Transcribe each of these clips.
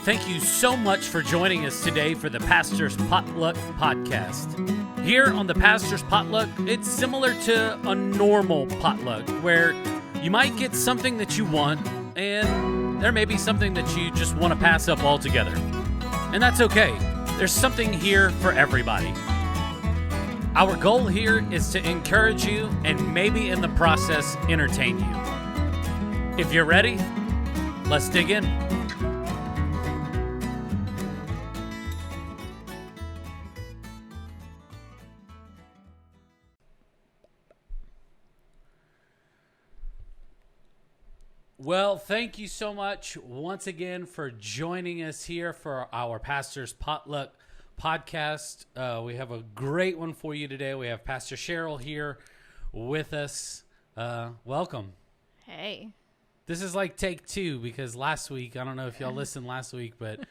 Thank you so much for joining us today for the Pastor's Potluck podcast. Here on the Pastor's Potluck, it's similar to a normal potluck where you might get something that you want and there may be something that you just want to pass up altogether. And that's okay. There's something here for everybody. Our goal here is to encourage you and maybe in the process entertain you. If you're ready, let's dig in. Well, thank you so much once again for joining us here for our Pastor's Potluck podcast. We have a great one for you today. We have Pastor Cheryl here with us. Welcome. Hey. This is like take two because last week, I don't know if y'all listened last week, but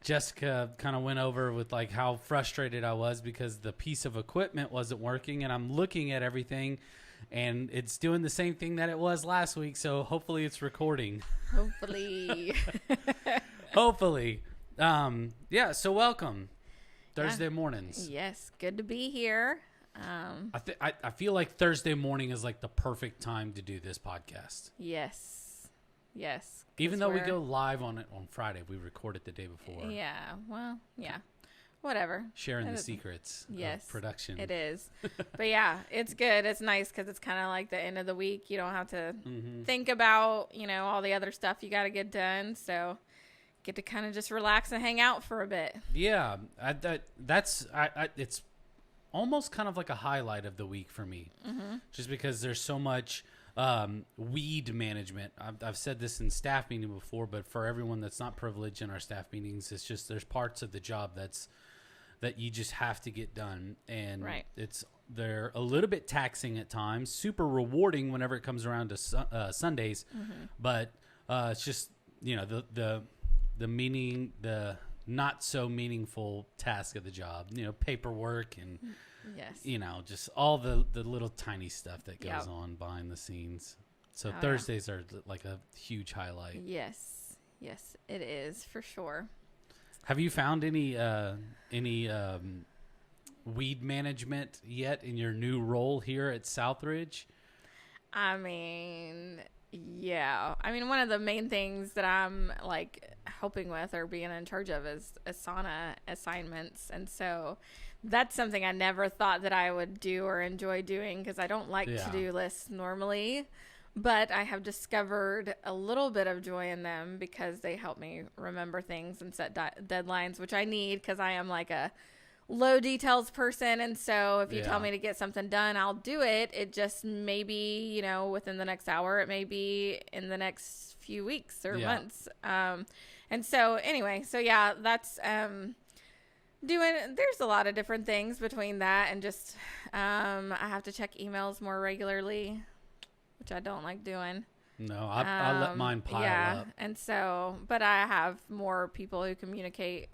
Jessica kind of went over with like how frustrated I was because the piece of equipment wasn't working and I'm looking at everything and it's doing the same thing that it was last week. So hopefully it's recording. Hopefully. Hopefully. So welcome. Thursday mornings. Yes, good to be here. I feel like Thursday morning is like the perfect time to do this podcast. Yes. Even though we go live on it on Friday, we record it the day before. Yeah. Well, yeah. Whatever. Sharing the secrets of production. It is. But yeah, it's good. It's nice because it's kind of like the end of the week. You don't have to think about, all the other stuff you got to get done. So get to kind of just relax and hang out for a bit. Yeah. It's almost kind of like a highlight of the week for me. Just because there's so much weed management. I've said this in staff meeting before, but for everyone that's not privileged in our staff meetings, it's just there's parts of the job that you just have to get done, and they're a little bit taxing at times, super rewarding whenever it comes around to Sundays, but it's just the not so meaningful task of the job, paperwork and just all the little tiny stuff that goes on behind the scenes. So Thursdays are like a huge highlight. Yes, it is for sure. Have you found any weed management yet in your new role here at Southridge? I mean, one of the main things that I'm like helping with or being in charge of is Asana assignments. And so that's something I never thought that I would do or enjoy doing because I don't like to-do lists normally. But I have discovered a little bit of joy in them because they help me remember things and set deadlines, which I need because I am like a low details person. And so if you tell me to get something done, I'll do it. It just may be, within the next hour. It may be in the next few weeks or months. And so anyway, that's there's a lot of different things between that and just I have to check emails more regularly, which I don't like doing. No, I let mine pile up. And so, but I have more people who communicate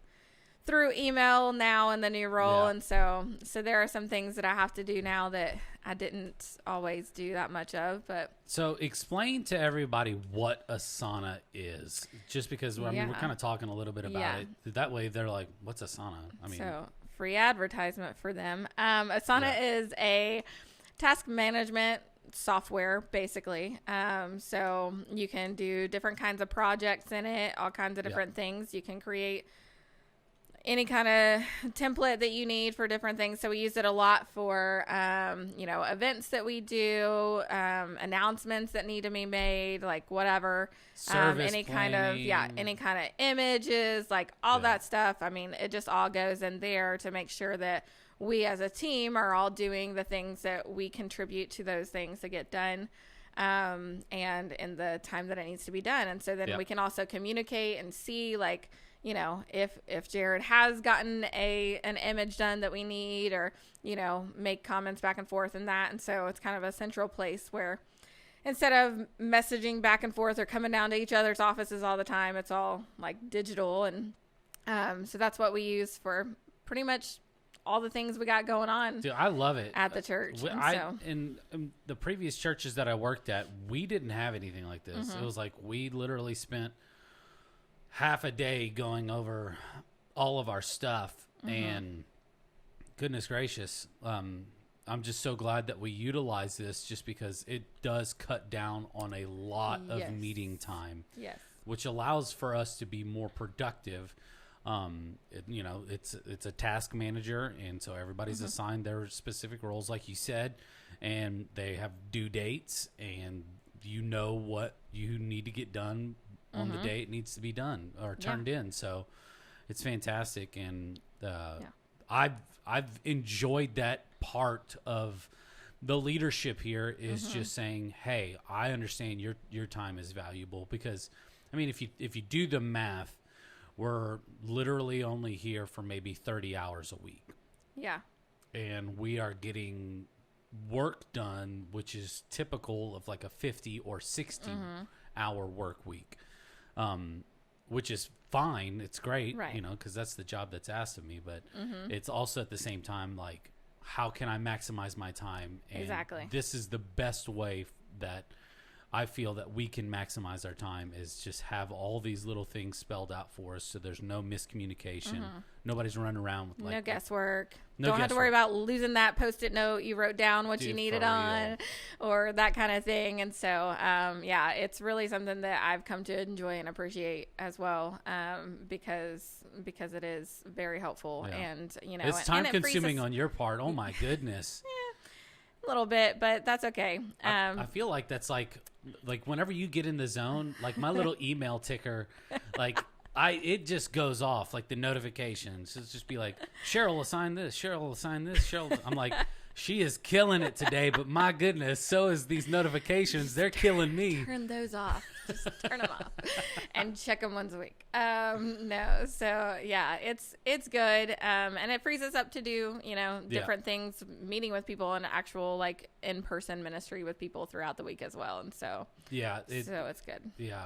through email now in the new role. And so there are some things that I have to do now that I didn't always do that much of. But so explain to everybody what Asana is, just because we're kind of talking a little bit about it. That way they're like, what's Asana? So free advertisement for them. Asana is a task management software, basically. So you can do different kinds of projects in it, all kinds of different things. You can create any kind of template that you need for different things. So we use it a lot for, events that we do, announcements that need to be made, like whatever, any kind of images, like all that stuff. I mean, it just all goes in there to make sure that we as a team are all doing the things that we contribute to those things to get done. And in the time that it needs to be done. And so then we can also communicate and see like, if Jared has gotten an image done that we need or, make comments back and forth and that. And so it's kind of a central place where instead of messaging back and forth or coming down to each other's offices all the time, it's all like digital. And so that's what we use for pretty much all the things we got going on. Dude, I love it at the church. In the previous churches that I worked at, we didn't have anything like this. It was like we literally spent half a day going over all of our stuff, and goodness gracious, I'm just so glad that we utilize this, just because it does cut down on a lot of meeting time. Yes. Which allows for us to be more productive. It's a task manager, and so everybody's assigned their specific roles, like you said, and they have due dates, and you know what you need to get done on the day it needs to be done or turned in. So it's fantastic, and I've enjoyed that part of the leadership here is just saying, hey, I understand your time is valuable, because I mean, if you do the math, we're literally only here for maybe 30 hours a week. Yeah. And we are getting work done, which is typical of like a 50 or 60 hour work week, which is fine. It's great, right. Because that's the job that's asked of me. But it's also at the same time, like, how can I maximize my time? And exactly. This is the best way that I feel that we can maximize our time, is just have all these little things spelled out for us, so there's no miscommunication. Nobody's running around with no guesswork. No Don't have to worry about losing that Post-it note you wrote down what you needed on, or that kind of thing. And so, it's really something that I've come to enjoy and appreciate as well, because it is very helpful. And it's time consuming on your part. Oh my goodness. A little bit, but that's okay. I feel like that's like whenever you get in the zone, like my little email ticker, like it just goes off, like the notifications. It's just be like, Cheryl assign this, Cheryl assign this, Cheryl. I'm like, she is killing it today, but my goodness, so is these notifications. They're killing me. Turn those off. Just turn them off and check them once a week. No, so yeah, it's good. And it frees us up to do, different things, meeting with people and actual like in-person ministry with people throughout the week as well. And so, so it's good. Yeah.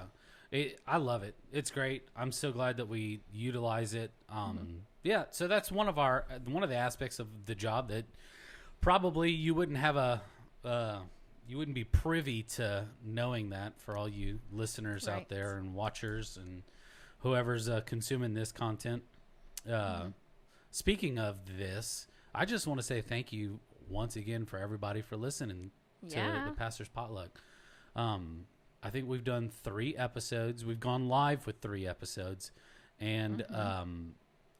I love it. It's great. I'm so glad that we utilize it. Yeah. So that's one of the aspects of the job that probably you wouldn't have you wouldn't be privy to knowing that, for all you listeners out there and watchers and whoever's consuming this content. Speaking of this, I just want to say thank you once again for everybody for listening to the Pastor's Potluck. I think we've done 3 episodes. We've gone live with 3 episodes, and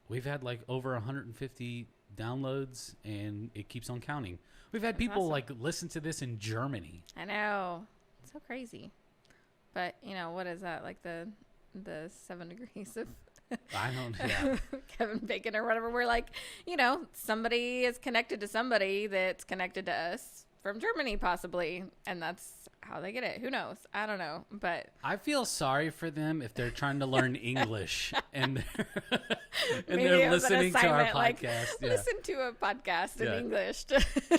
we've had like over 150 downloads, and it keeps on counting. We've had people like listen to this in Germany. I know. It's so crazy. But, what is that? Like the 7 degrees of I don't Kevin Bacon or whatever. We're like, somebody is connected to somebody that's connected to us from Germany possibly, and that's how they get it. Who knows? I don't know, but I feel sorry for them if they're trying to learn English and maybe they're listening to our podcast. Like, listen to a podcast in English.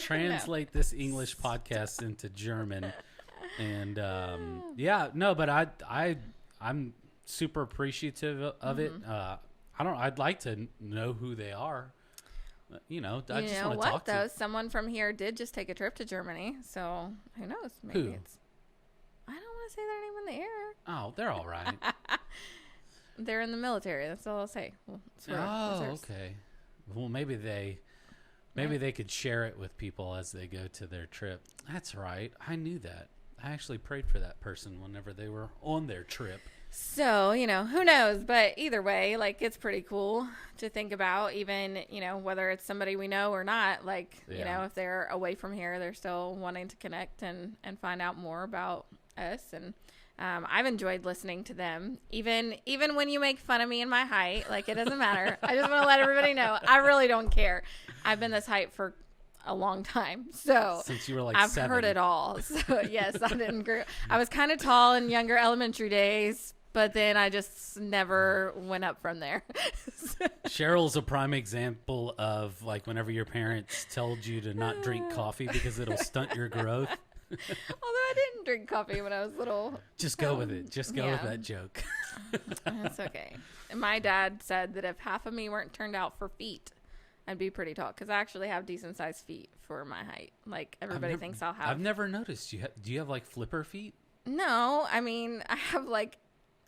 Translate this English podcast into German, and but I'm super appreciative of it. I'd like to know who they are. I just want to talk to them. Someone from here did just take a trip to Germany, so who knows? Maybe who? I don't want to say their name in the air. Oh, they're all right. They're in the military. That's all I'll say. Okay. Well, maybe they could share it with people as they go to their trip. That's right. I knew that. I actually prayed for that person whenever they were on their trip. So, who knows? But either way, like, it's pretty cool to think about, even, whether it's somebody we know or not. Like, if they're away from here, they're still wanting to connect and find out more about us. And I've enjoyed listening to them. Even when you make fun of me and my height, like, it doesn't matter. I just want to let everybody know. I really don't care. I've been this height for a long time, so since you were like I've 7. heard it all. So yes, I didn't grow. I was kind of tall in younger elementary days, but then I just never went up from there. Cheryl's a prime example of like whenever your parents told you to not drink coffee because it'll stunt your growth. Although I didn't drink coffee when I was little. Just go with it. Just go with that joke. That's okay. And my dad said that if half of me weren't turned out for feet, I'd be pretty tall, because I actually have decent sized feet for my height. Like, everybody thinks I'll have. I've never noticed. Do you have like flipper feet? No, I mean, I have like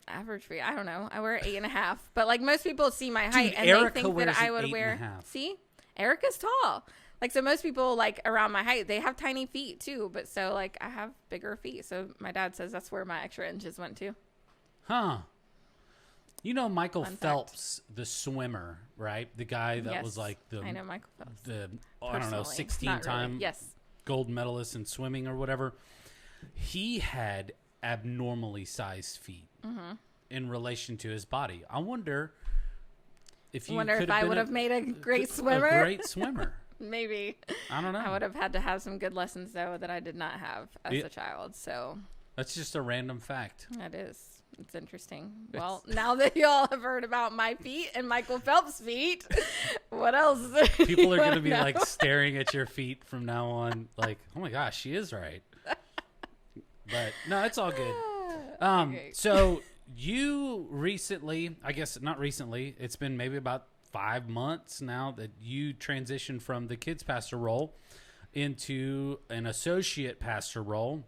Average feet. I don't know. I wear 8.5, but like most people see my height and Erica they think wears that I an would 8.5. See, Erica's tall. Like, so most people like around my height, they have tiny feet too. But so like I have bigger feet. So my dad says that's where my extra inches went to. Huh. You know Michael Fun Phelps, the swimmer, right? The guy that Yes, was like I know Michael Phelps. the I don't know, Personally. 16-time Not really. Yes. gold medalist in swimming or whatever. He had abnormally sized feet in relation to his body. I wonder if you Wonder could if have I been would have made a great swimmer. A great swimmer. Maybe. I don't know. I would have had to have some good lessons though that I did not have as Yeah. a child. So That's just a random fact. that is. It's interesting. Well, now that y'all have heard about my feet and Michael Phelps' feet, what else? People are going to be know? like staring at your feet from now on, like, oh my gosh, she is right. But no, it's all good. Okay. So you recently, I guess not recently, it's been maybe about 5 months now that you transitioned from the kids pastor role into an associate pastor role.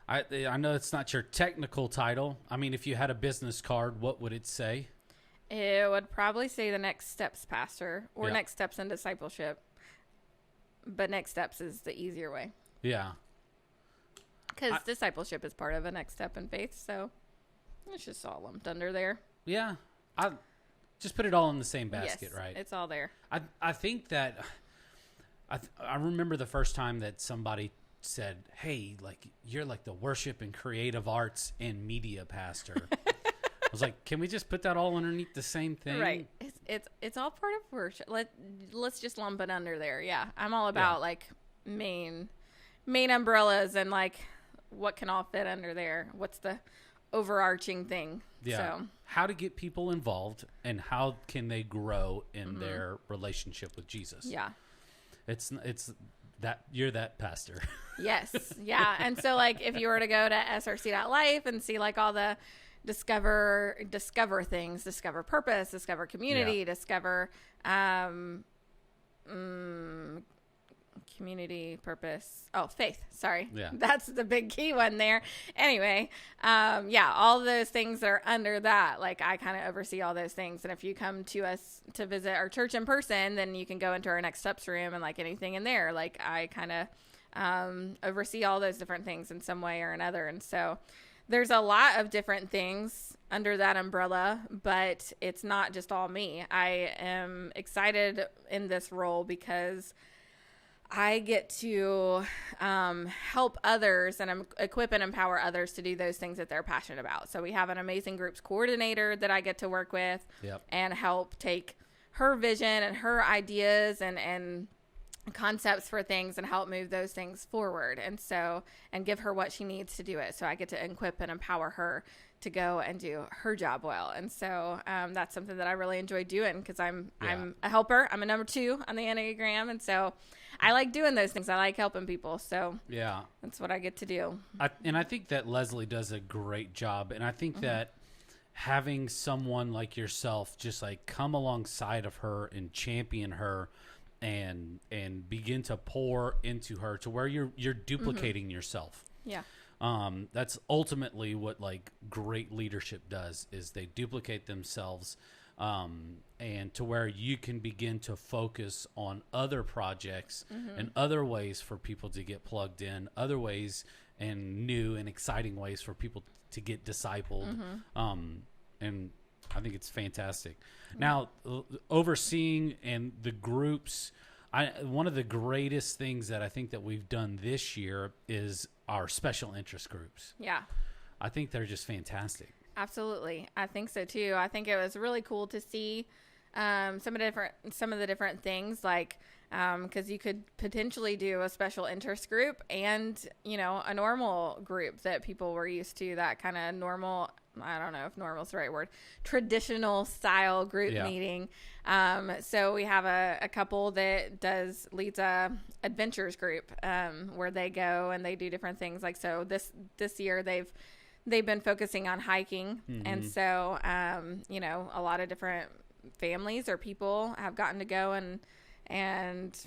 I know it's not your technical title. I mean, if you had a business card, what would it say? It would probably say the next steps pastor or Yeah. next steps in discipleship. But next steps is the easier way Yeah. because discipleship is part of a next step in faith. So it's just all lumped under there. Yeah. I just put it all in the same basket, Yes, right? It's all there. I think that I remember the first time that somebody said, "Hey, like you're like the worship and creative arts and media pastor." I was like, "Can we just put that all underneath the same thing?" Right. It's all part of worship. Let's just lump it under there. Yeah. I'm all about like main umbrellas and like what can all fit under there. What's the overarching thing? Yeah. So, How to get people involved and how can they grow in their relationship with Jesus? yeah. It's that you're that pastor. Yes. Yeah. And so like if you were to go to src.life and see like all the discover things, discover purpose, discover community, discover community purpose. Oh, faith. Sorry. Yeah. That's the big key one there. Anyway, all those things are under that. Like I kind of oversee all those things. And if you come to us to visit our church in person, then you can go into our next steps room and like anything in there. Like I kind of oversee all those different things in some way or another. And so there's a lot of different things under that umbrella, but it's not just all me. I am excited in this role because I get to help others and equip and empower others to do those things that they're passionate about. So we have an amazing groups coordinator that I get to work with and help take her vision and her ideas and concepts for things and help move those things forward. And give her what she needs to do it. So I get to equip and empower her to go and do her job well. And so that's something that I really enjoy doing because I'm a helper. I'm a number 2 on the Enneagram. And so I like doing those things. I like helping people. So Yeah. that's what I get to do. I think that Leslie does a great job. And I think that having someone like yourself just like come alongside of her and champion her and begin to pour into her to where you're duplicating yourself. Yeah. That's ultimately what like great leadership does is they duplicate themselves and to where you can begin to focus on other projects and other ways for people to get plugged in, other ways and new and exciting ways for people to get discipled. And I think it's fantastic. Now, overseeing and the groups, one of the greatest things that I think that we've done this year is our special interest groups. Yeah. I think they're just fantastic. Absolutely. I think so too. I think it was really cool to see some of the different things like because you could potentially do a special interest group and, a normal group that people were used to, that kind of normal, I don't know if normal is the right word, traditional style group meeting. So we have a couple that leads a adventures group where they go and they do different things. Like, so this year they've been focusing on hiking. And so, a lot of different families or people have gotten to go and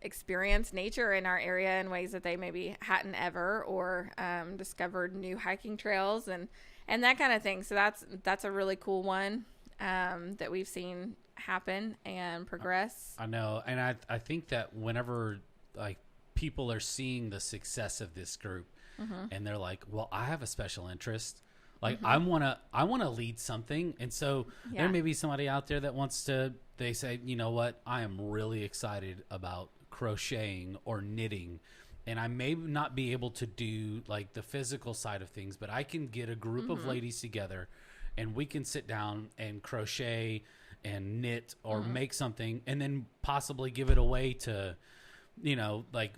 experience nature in our area in ways that they maybe hadn't ever, or discovered new hiking trails and that kind of thing. So that's a really cool one that we've seen happen and progress. I know. And I think that whenever like people are seeing the success of this group and they're like, well, I have a special interest. Like I want to lead something. And so there may be somebody out there that wants to, they say, you know what, I am really excited about crocheting or knitting. And I may not be able to do like the physical side of things, but I can get a group of ladies together and we can sit down and crochet and knit or make something and then possibly give it away to, you know, like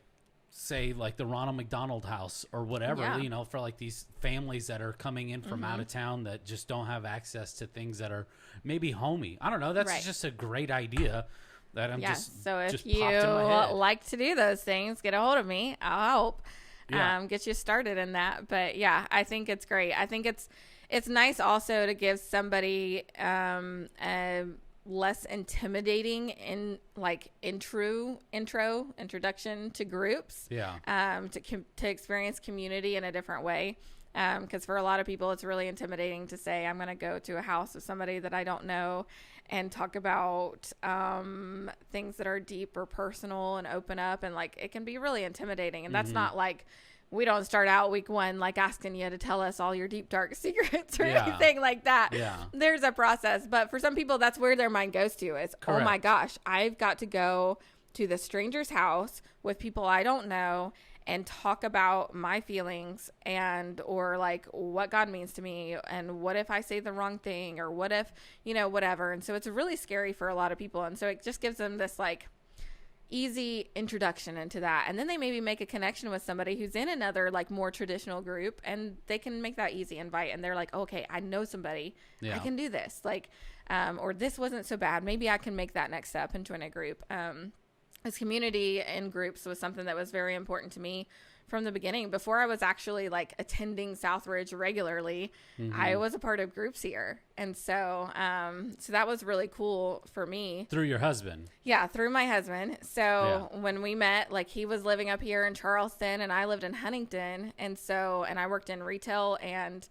say like the Ronald McDonald House or whatever, you know, for like these families that are coming in from out of town that just don't have access to things that are maybe homey. I don't know. That's just a great idea that I'm so if just you popped in my head. like to do those things, get a hold of me. I'll help get you started in that. But yeah, I think it's great. I think it's nice also to give somebody a less intimidating introduction to groups. To experience community in a different way. Because for a lot of people, it's really intimidating to say, I'm going to go to a house of somebody that I don't know and talk about things that are deep or personal and open up. And like, it can be really intimidating. And that's not like, we don't start out week one like asking you to tell us all your deep, dark secrets or anything like that. There's a process. But for some people, that's where their mind goes to is, oh my gosh, I've got to go to the stranger's house with people I don't know and talk about my feelings and or like what God means to me and what if I say the wrong thing or what if, you know, whatever. And so it's really scary for a lot of people. And so it just gives them this like easy introduction into that. And then they maybe make a connection with somebody who's in another like more traditional group and they can make that easy invite. And they're like, okay, I know somebody, I can do this. Like, or this wasn't so bad. Maybe I can make that next step and join a group. This community in groups was something that was very important to me from the beginning. Before I was actually like attending Southridge regularly, I was a part of groups here. And so, so that was really cool for me. Through your husband? Yeah, through my husband. So when we met, like he was living up here in Charleston and I lived in Huntington. And so, and I worked in retail and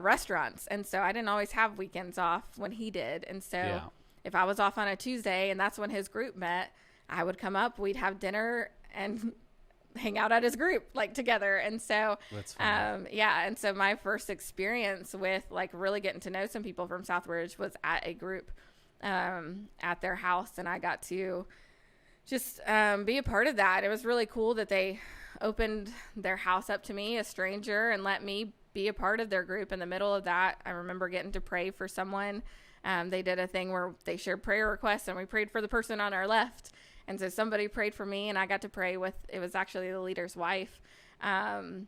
restaurants. And so I didn't always have weekends off when he did. And so if I was off on a Tuesday and that's when his group met, I would come up, we'd have dinner and hang out at his group like together. And so, and so my first experience with like really getting to know some people from Southridge was at a group at their house. And I got to just be a part of that. It was really cool that they opened their house up to me, a stranger, and let me be a part of their group in the middle of that. I remember getting to pray for someone. They did a thing where they shared prayer requests and we prayed for the person on our left. And so somebody prayed for me and I got to pray with, it was actually the leader's wife. And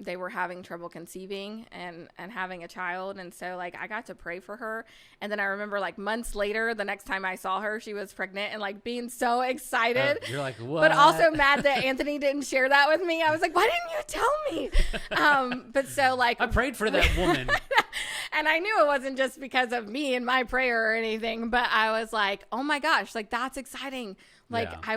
they were having trouble conceiving and having a child. And so like, I got to pray for her. And then I remember like months later, the next time I saw her, she was pregnant and like being so excited. You're like, what? But also mad that Anthony didn't share that with me. I was like, why didn't you tell me? But so like, I prayed for that woman. And I knew it wasn't just because of me and my prayer or anything, but I was like, oh my gosh, like that's exciting. Like I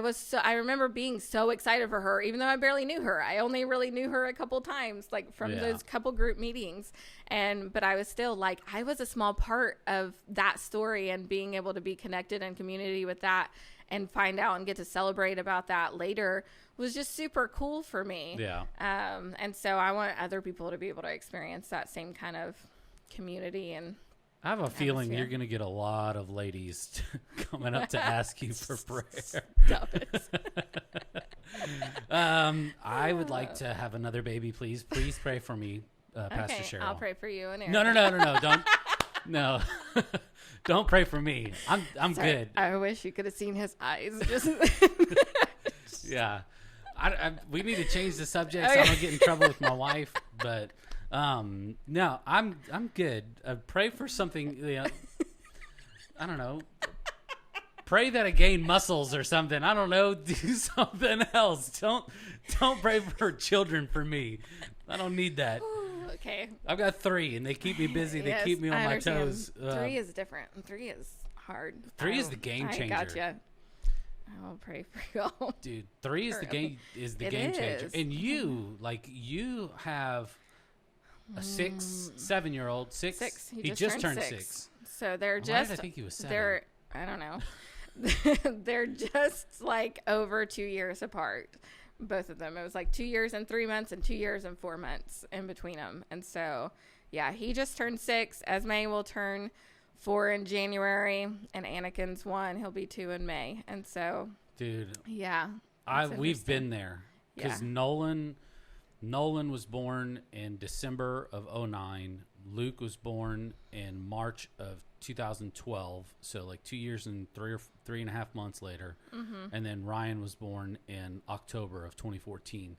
remember being so excited for her, even though I barely knew her. I only really knew her a couple times, like from those couple group meetings. But I was still like, I was a small part of that story and being able to be connected in community with that and find out and get to celebrate about that later was just super cool for me. And so I want other people to be able to experience that same kind of community. And I have a feeling you're going to get a lot of ladies coming up to ask you for prayer. Stop it. I would like to have another baby, please. Please pray for me, Pastor Cheryl. I'll pray for you and Eric. No. Don't. No. Don't pray for me. I'm Sorry, good. I wish you could have seen his eyes. Just Yeah. We need to change the subject so I don't get in trouble with my wife, but no, I'm good. Pray for something, you know, I don't know. Pray that I gain muscles or something. I don't know. Do something else. Don't pray for children for me. I don't need that. Okay. I've got 3 and they keep me busy. They keep me on my toes. 3 is different. 3 is hard. 3 is the game changer. I gotcha. I'll pray for y'all. Dude, 3 is the game game changer. And you have a 7-year-old. Six. He just turned 6. So they're Why did I think he was 7? I don't know. They're just like over 2 years apart, both of them. It was like 2 years and 3 months and 2 years and 4 months in between them. And so, yeah, he just turned 6. Esme will turn 4 in January, and Anakin's 1. He'll be 2 in May. And so, dude, yeah, we've been there because Nolan was born in December of 2009. Luke was born in March of 2012, so like 2 years and 3.5 months later. And then Ryan was born in October of 2014.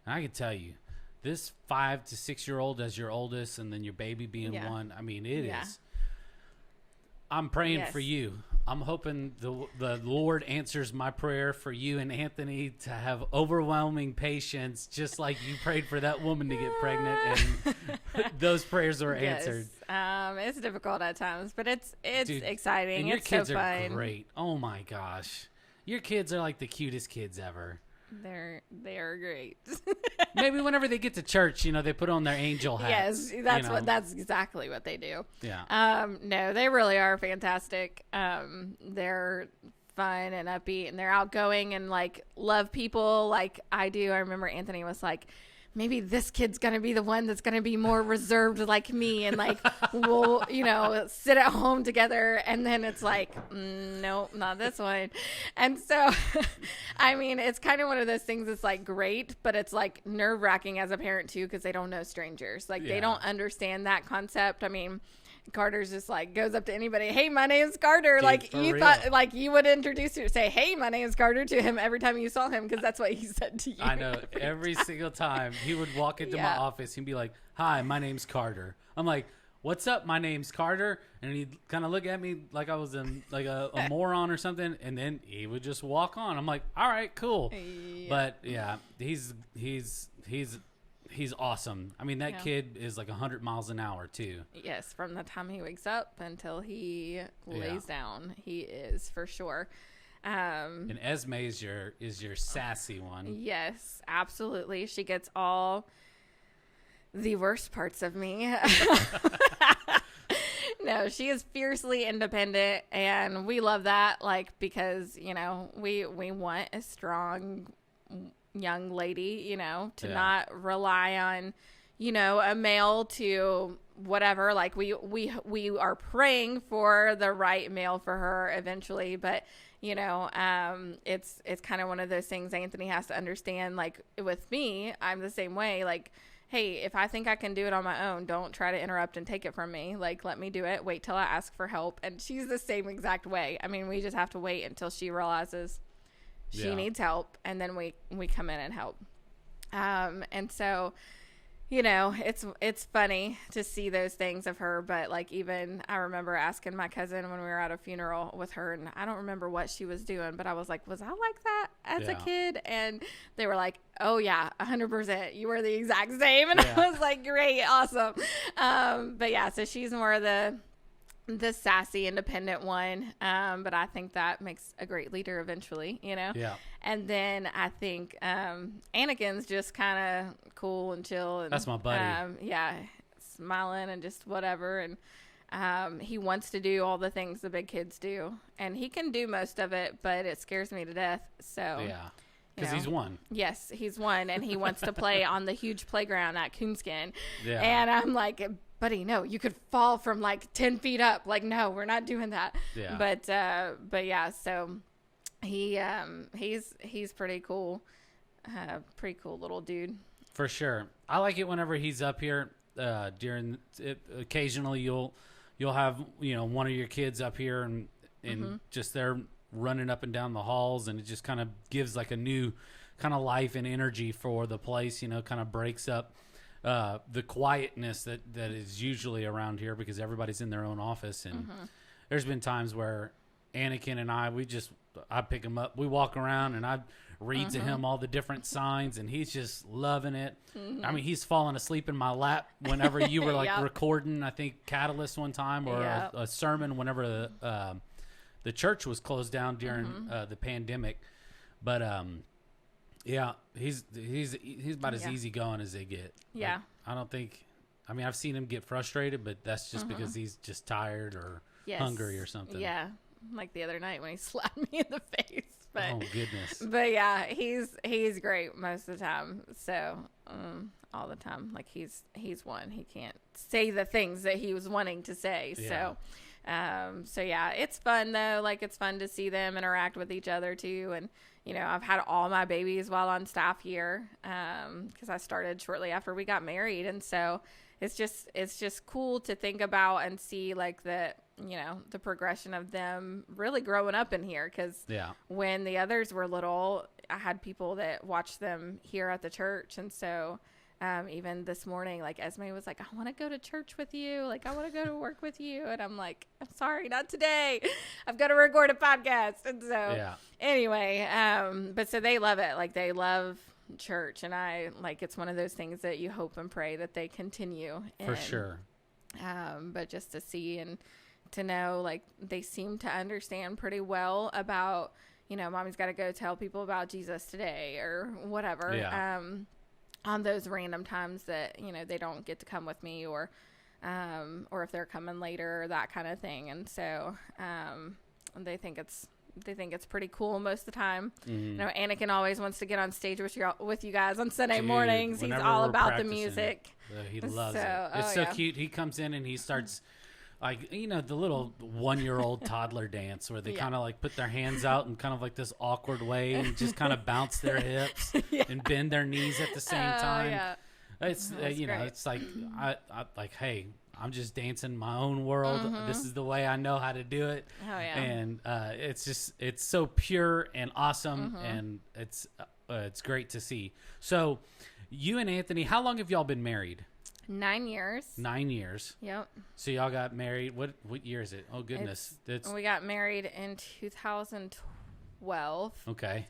And I can tell you, this 5 to 6 year old as your oldest, and then your baby being 1. I mean, it is. I'm praying for you. I'm hoping the Lord answers my prayer for you and Anthony to have overwhelming patience, just like you prayed for that woman to get pregnant, and those prayers were answered. It's difficult at times, but it's Dude, exciting. And your it's kids so are fun. great. Oh my gosh, your kids are like the cutest kids ever. They are great. Maybe whenever they get to church, they put on their angel hats. Yes, that's exactly what they do. Yeah. No, they really are fantastic. They're fun and upbeat, and they're outgoing and like love people like I do. I remember Anthony was like, maybe this kid's going to be the one that's going to be more reserved like me, and like we'll, sit at home together. And then it's like, nope, not this one. And so, I mean, it's kind of one of those things that's like great, but it's like nerve wracking as a parent too, because they don't know strangers. Like they don't understand that concept. I mean, Carter's just like goes up to anybody. Hey, my name's Carter. Dude, like you thought, like you would introduce you, say, "Hey, my name's Carter" to him every time you saw him, because that's what he said to you. I know every single time he would walk into my office, he'd be like, "Hi, my name's Carter." I'm like, "What's up? My name's Carter," and he'd kind of look at me like I was a moron or something, and then he would just walk on. I'm like, "All right, cool." Yeah. But yeah, he's awesome. I mean, that kid is like 100 miles an hour too. Yes, from the time he wakes up until he lays down, he is for sure. And Esme is your sassy one. Yes, absolutely. She gets all the worst parts of me. No, she is fiercely independent, and we love that. Like, because we want a strong young lady, to not rely on, a male to whatever. Like we are praying for the right male for her eventually, but it's kind of one of those things Anthony has to understand. Like with me, I'm the same way. Like, hey, if I think I can do it on my own, don't try to interrupt and take it from me. Like, let me do it. Wait till I ask for help. And she's the same exact way. I mean, we just have to wait until she realizes she needs help, and then we come in and help. And so, it's funny to see those things of her, but like, even I remember asking my cousin when we were at a funeral with her, and I don't remember what she was doing, but I was like, was I like that as a kid? And they were like, oh yeah, 100%. You were the exact same. And I was like, great, awesome. But yeah, so she's more of the sassy, independent one, but I think that makes a great leader eventually, Yeah. And then I think Anakin's just kind of cool and chill, and that's my buddy. Smiling and just whatever, and he wants to do all the things the big kids do, and he can do most of it, but it scares me to death. So because he's 1. Yes, he's 1, and he wants to play on the huge playground at Coonskin. Yeah. And I'm like, buddy, no, you could fall from like 10 feet up. Like, no, we're not doing that. Yeah. But yeah, so he's pretty cool. Pretty cool little dude. For sure. I like it whenever he's up here. During it, occasionally you'll have one of your kids up here and just they're running up and down the halls, and it just kind of gives like a new kind of life and energy for the place. Kind of breaks up the quietness that is usually around here, because everybody's in their own office. And there's been times where Anakin and I pick him up, we walk around, and I read to him all the different signs, and he's just loving it. I mean, he's falling asleep in my lap whenever you were like recording, I think, Catalyst one time, or a sermon whenever the church was closed down during the pandemic. But yeah, he's about as easygoing as they get. Yeah. Like, I don't think. I mean, I've seen him get frustrated, but that's just because he's just tired or hungry or something. Yeah, like the other night when he slapped me in the face. But, oh goodness! But yeah, he's great most of the time. So all the time, like he's one. He can't say the things that he was wanting to say. Yeah. So yeah, it's fun though. Like it's fun to see them interact with each other too. And you know, I've had all my babies while on staff here because I started shortly after we got married, and so it's just cool to think about and see like the progression of them really growing up in here. Because when the others were little, I had people that watched them here at the church, and so. Even this morning, like Esme was like, I want to go to church with you. Like, I want to go to work with you. And I'm like, I'm sorry, not today. I've got to record a podcast. And so anyway, but so they love it. Like they love church. And I like, it's one of those things that you hope and pray that they continue. For sure. But just to see and to know, like they seem to understand pretty well about, mommy's got to go tell people about Jesus today or whatever. Yeah. On those random times that, they don't get to come with me or if they're coming later, that kind of thing. And so, they think it's pretty cool most of the time. Anakin always wants to get on stage with you guys on Sunday mornings. He's all about the music. He loves it. It's so cute. He comes in and he starts like, the little 1-year-old toddler dance where they kind of like put their hands out in kind of like this awkward way and just kind of bounce their hips and bend their knees at the same time. Yeah. It's, it's like, I like, hey, I'm just dancing my own world. This is the way I know how to do it. Oh, yeah. And it's so pure and awesome. And it's great to see. So you and Anthony, how long have y'all been married? 9 years. 9 years. Yep. So y'all got married. What year is it? Oh goodness. We got married in 2012. Okay.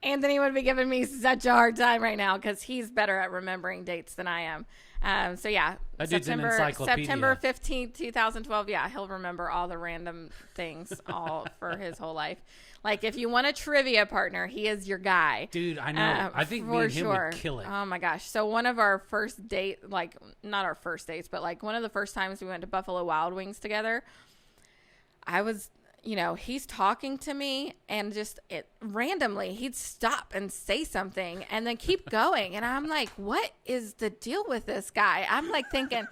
Anthony would be giving me such a hard time right now because he's better at remembering dates than I am. So yeah, September 15th, 2012. Yeah, he'll remember all the random things all for his whole life. Like if you want a trivia partner, he is your guy. Dude, I know. I think me and him would kill it. Oh my gosh. So one of our first date, like not our first dates, but like one of the first times we went to Buffalo Wild Wings together, I was, he's talking to me and just randomly he'd stop and say something and then keep going. And I'm like, what is the deal with this guy? I'm like thinking,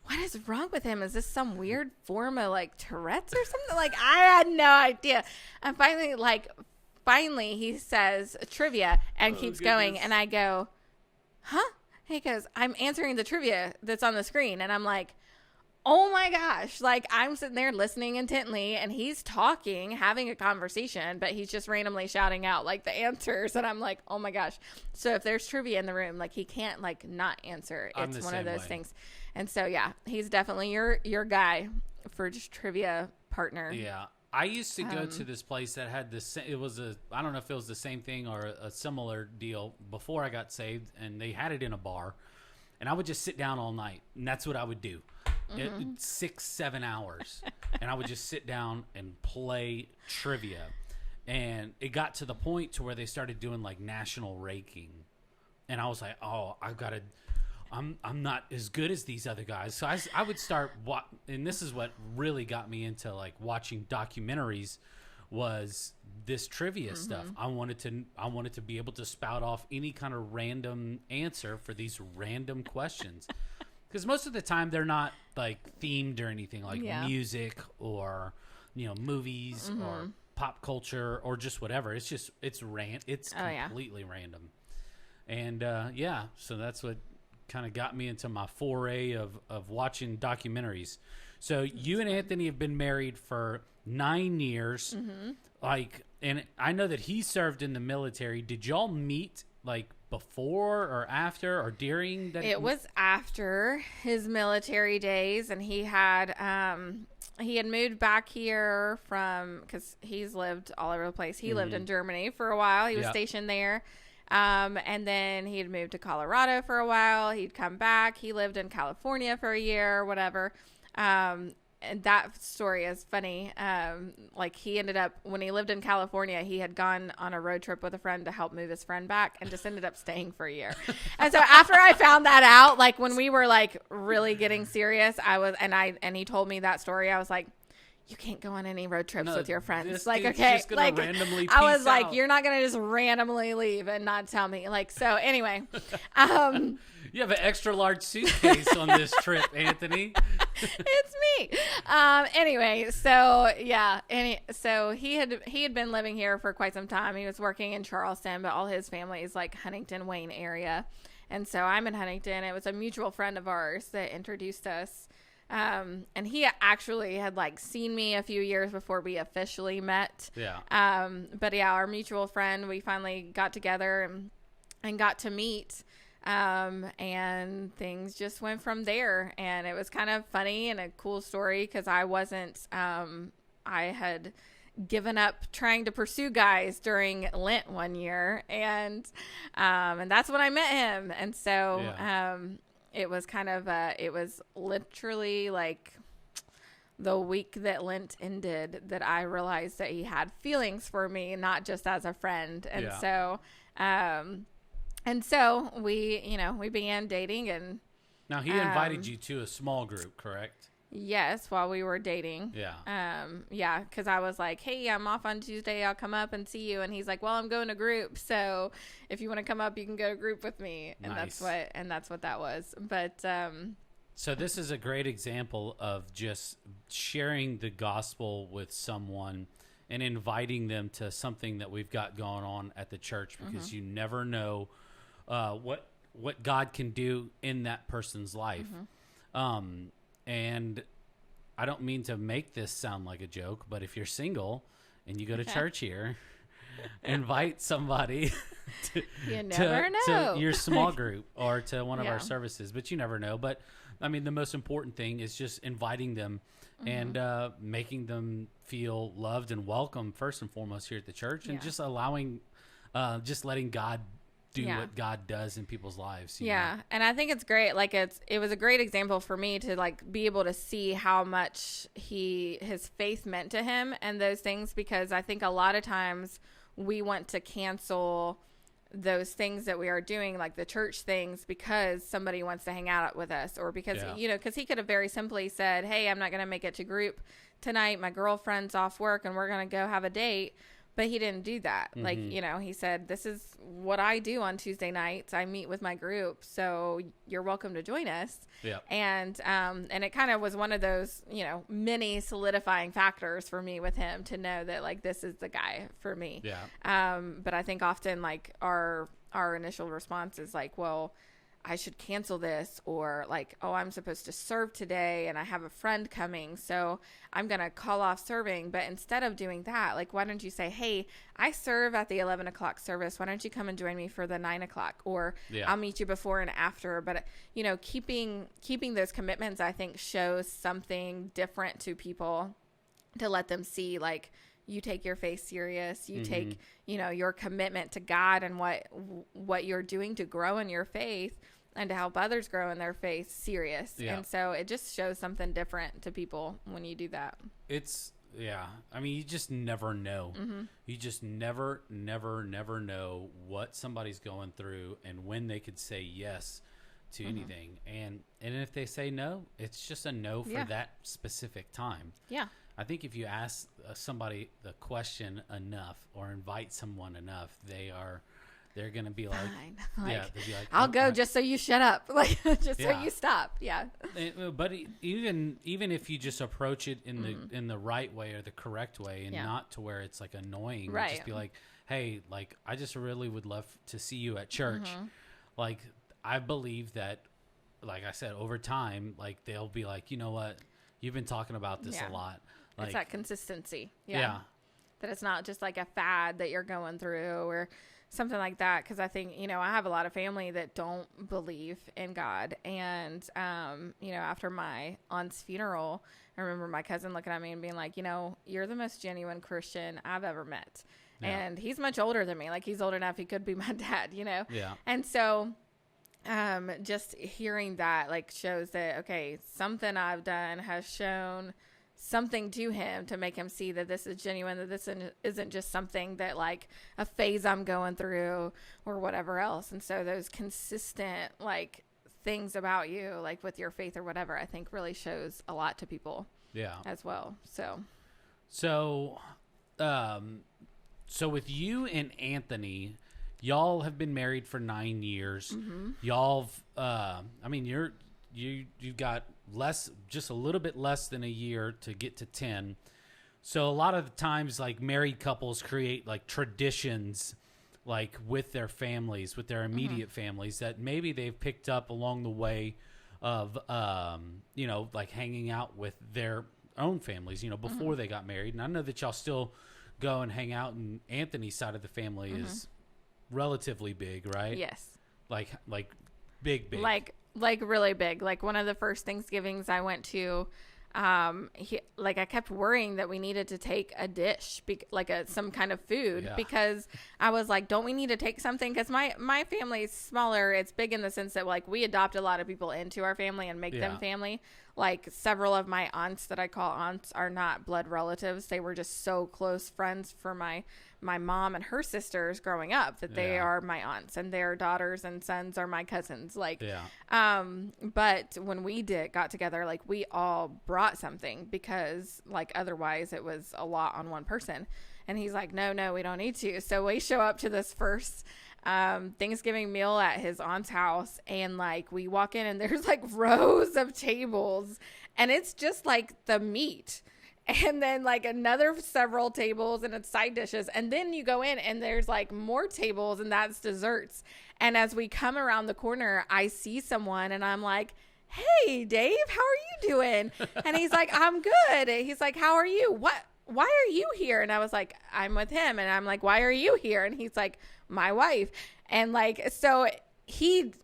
what is wrong with him? Is this some weird form of like Tourette's or something? Like I had no idea. And finally he says trivia and keeps going. And I go, huh? He goes, I'm answering the trivia that's on the screen. And I'm like, oh my gosh. Like I'm sitting there listening intently and he's talking, having a conversation, but he's just randomly shouting out like the answers. And I'm like, oh my gosh. So if there's trivia in the room, like he can't like not answer. It's one of those things. And so, yeah, he's definitely your guy for just trivia partner. Yeah. I used to go to this place that had this. I don't know if it was the same thing or a similar deal before I got saved, and they had it in a bar. And I would just sit down all night, and that's what I would do. 6-7 hours. And I would just sit down and play trivia. And it got to the point to where they started doing like national ranking. And I was like, oh, I'm not as good as these other guys. So I would start, and this is what really got me into like watching documentaries was this trivia stuff. I wanted to be able to spout off any kind of random answer for these random questions. Because most of the time they're not like themed or anything like music or, movies or pop culture or just whatever. It's just, it's completely random. And so that's what kind of got me into my foray of watching documentaries. So you and Anthony have been married for 9 years. And I know that he served in the military. Did y'all meet like before or after or during that? It was after his military days, and he had moved back here because he's lived all over the place. He lived in Germany for a while. He was stationed there. And then he'd moved to Colorado for a while. He'd come back. He lived in California for a year or whatever. and that story is funny. Like he ended up, when he lived in California, he had gone on a road trip with a friend to help move his friend back and just ended up staying for a year. And so after I found that out, like when we were like really getting serious, and he told me that story, I was like, you can't go on any road trips with your friends. Like, okay, like I was like, you're not going to just randomly leave and not tell me. Like, so anyway, you have an extra large suitcase on this trip, Anthony. It's me. Anyway, so yeah. So he had been living here for quite some time. He was working in Charleston, but all his family is like Huntington, Wayne area. And so I'm in Huntington. It was a mutual friend of ours that introduced us. And he actually had like seen me a few years before we officially met. Yeah. But yeah, our mutual friend, we finally got together and got to meet. And things just went from there, and it was kind of funny and a cool story because I had given up trying to pursue guys during Lent one year, and that's when I met him. And so, it was kind of, it was literally like the week that Lent ended that I realized that he had feelings for me, not just as a friend. And so, we began dating. And now he invited you to a small group, correct? Yes, while we were dating. Yeah. Because I was like, hey, I'm off on Tuesday. I'll come up and see you. And he's like, well, I'm going to group. So if you want to come up, you can go to group with me. And nice. that's what that was. But so this is a great example of just sharing the gospel with someone and inviting them to something that we've got going on at the church, because you never know what God can do in that person's life. And I don't mean to make this sound like a joke, but if you're single and you go to church here, invite somebody to your small group or to one of our services, but you never know. But I mean, the most important thing is just inviting them and making them feel loved and welcome first and foremost here at the church, and just allowing, just letting God do what God does in people's lives. You know? And I think it's great. Like it was a great example for me to like be able to see how much his faith meant to him and those things, because I think a lot of times we want to cancel those things that we are doing, like the church things, because somebody wants to hang out with us, or because, because he could have very simply said, hey, I'm not going to make it to group tonight. My girlfriend's off work and we're going to go have a date. But he didn't do that. Like, he said, this is what I do on Tuesday nights. I meet with my group, so you're welcome to join us. Yeah. And it kind of was one of those, mini solidifying factors for me with him to know that like, this is the guy for me. Yeah. But I think often like our initial response is like, well, I should cancel this, or like, oh, I'm supposed to serve today and I have a friend coming, so I'm going to call off serving. But instead of doing that, like, why don't you say, hey, I serve at the 11 o'clock service. Why don't you come and join me for the 9 o'clock? Or I'll meet you before and after. But, keeping those commitments, I think, shows something different to people, to let them see like, you take your faith serious. You take, your commitment to God and what you're doing to grow in your faith and to help others grow in their faith serious. Yeah. And so it just shows something different to people when you do that. I mean, you just never know. You just never know what somebody's going through and when they could say yes to anything. And if they say no, it's just a no for that specific time. Yeah. I think if you ask somebody the question enough or invite someone enough, they're going to be like, they'll be like, I'll go just so you shut up. Like, just so you stop. Yeah. But even if you just approach it in the right way or the correct way, and not to where it's like annoying, right. Just be like, hey, like, I just really would love to see you at church. Like, I believe that, like I said, over time, like, they'll be like, you know what? You've been talking about this a lot. Like, it's that consistency. Yeah. That it's not just like a fad that you're going through or something like that. Because I think, I have a lot of family that don't believe in God. And, after my aunt's funeral, I remember my cousin looking at me and being like, you're the most genuine Christian I've ever met. Yeah. And he's much older than me. Like, he's old enough he could be my dad, Yeah. And so just hearing that like shows that, okay, something I've done has shown something to him to make him see that this is genuine, that this isn't just something that like a phase I'm going through or whatever else. And so those consistent like things about you, like with your faith or whatever, I think really shows a lot to people. Yeah. As well. So with you and Anthony, y'all have been married for 9 years. Mm-hmm. Y'all, you've got just a little bit less than a year to get to 10. So a lot of the times, like married couples create like traditions, like with their families, with their immediate families that maybe they've picked up along the way of, like hanging out with their own families, before they got married. And I know that y'all still go and hang out, and Anthony's side of the family is relatively big, right? Yes. Like big. Like really big. Like one of the first Thanksgivings I went to, I kept worrying that we needed to take a dish, some kind of food, because I was like, don't we need to take something? Because my family is smaller. It's big in the sense that like we adopt a lot of people into our family and make them family. Like several of my aunts that I call aunts are not blood relatives. They were just so close friends for my mom and her sisters growing up that they are my aunts, and their daughters and sons are my cousins. But when we got together, like we all brought something because like otherwise it was a lot on one person. And he's like, no, we don't need to. So we show up to this first Thanksgiving meal at his aunt's house, and like we walk in and there's like rows of tables, and it's just like the meat. And then like another several tables and it's side dishes. And then you go in and there's like more tables, and that's desserts. And as we come around the corner, I see someone and I'm like, hey, Dave, how are you doing? And he's like, I'm good. He's like, how are you? Why are you here? And I was like, I'm with him. And I'm like, why are you here? And he's like, my wife. And like, so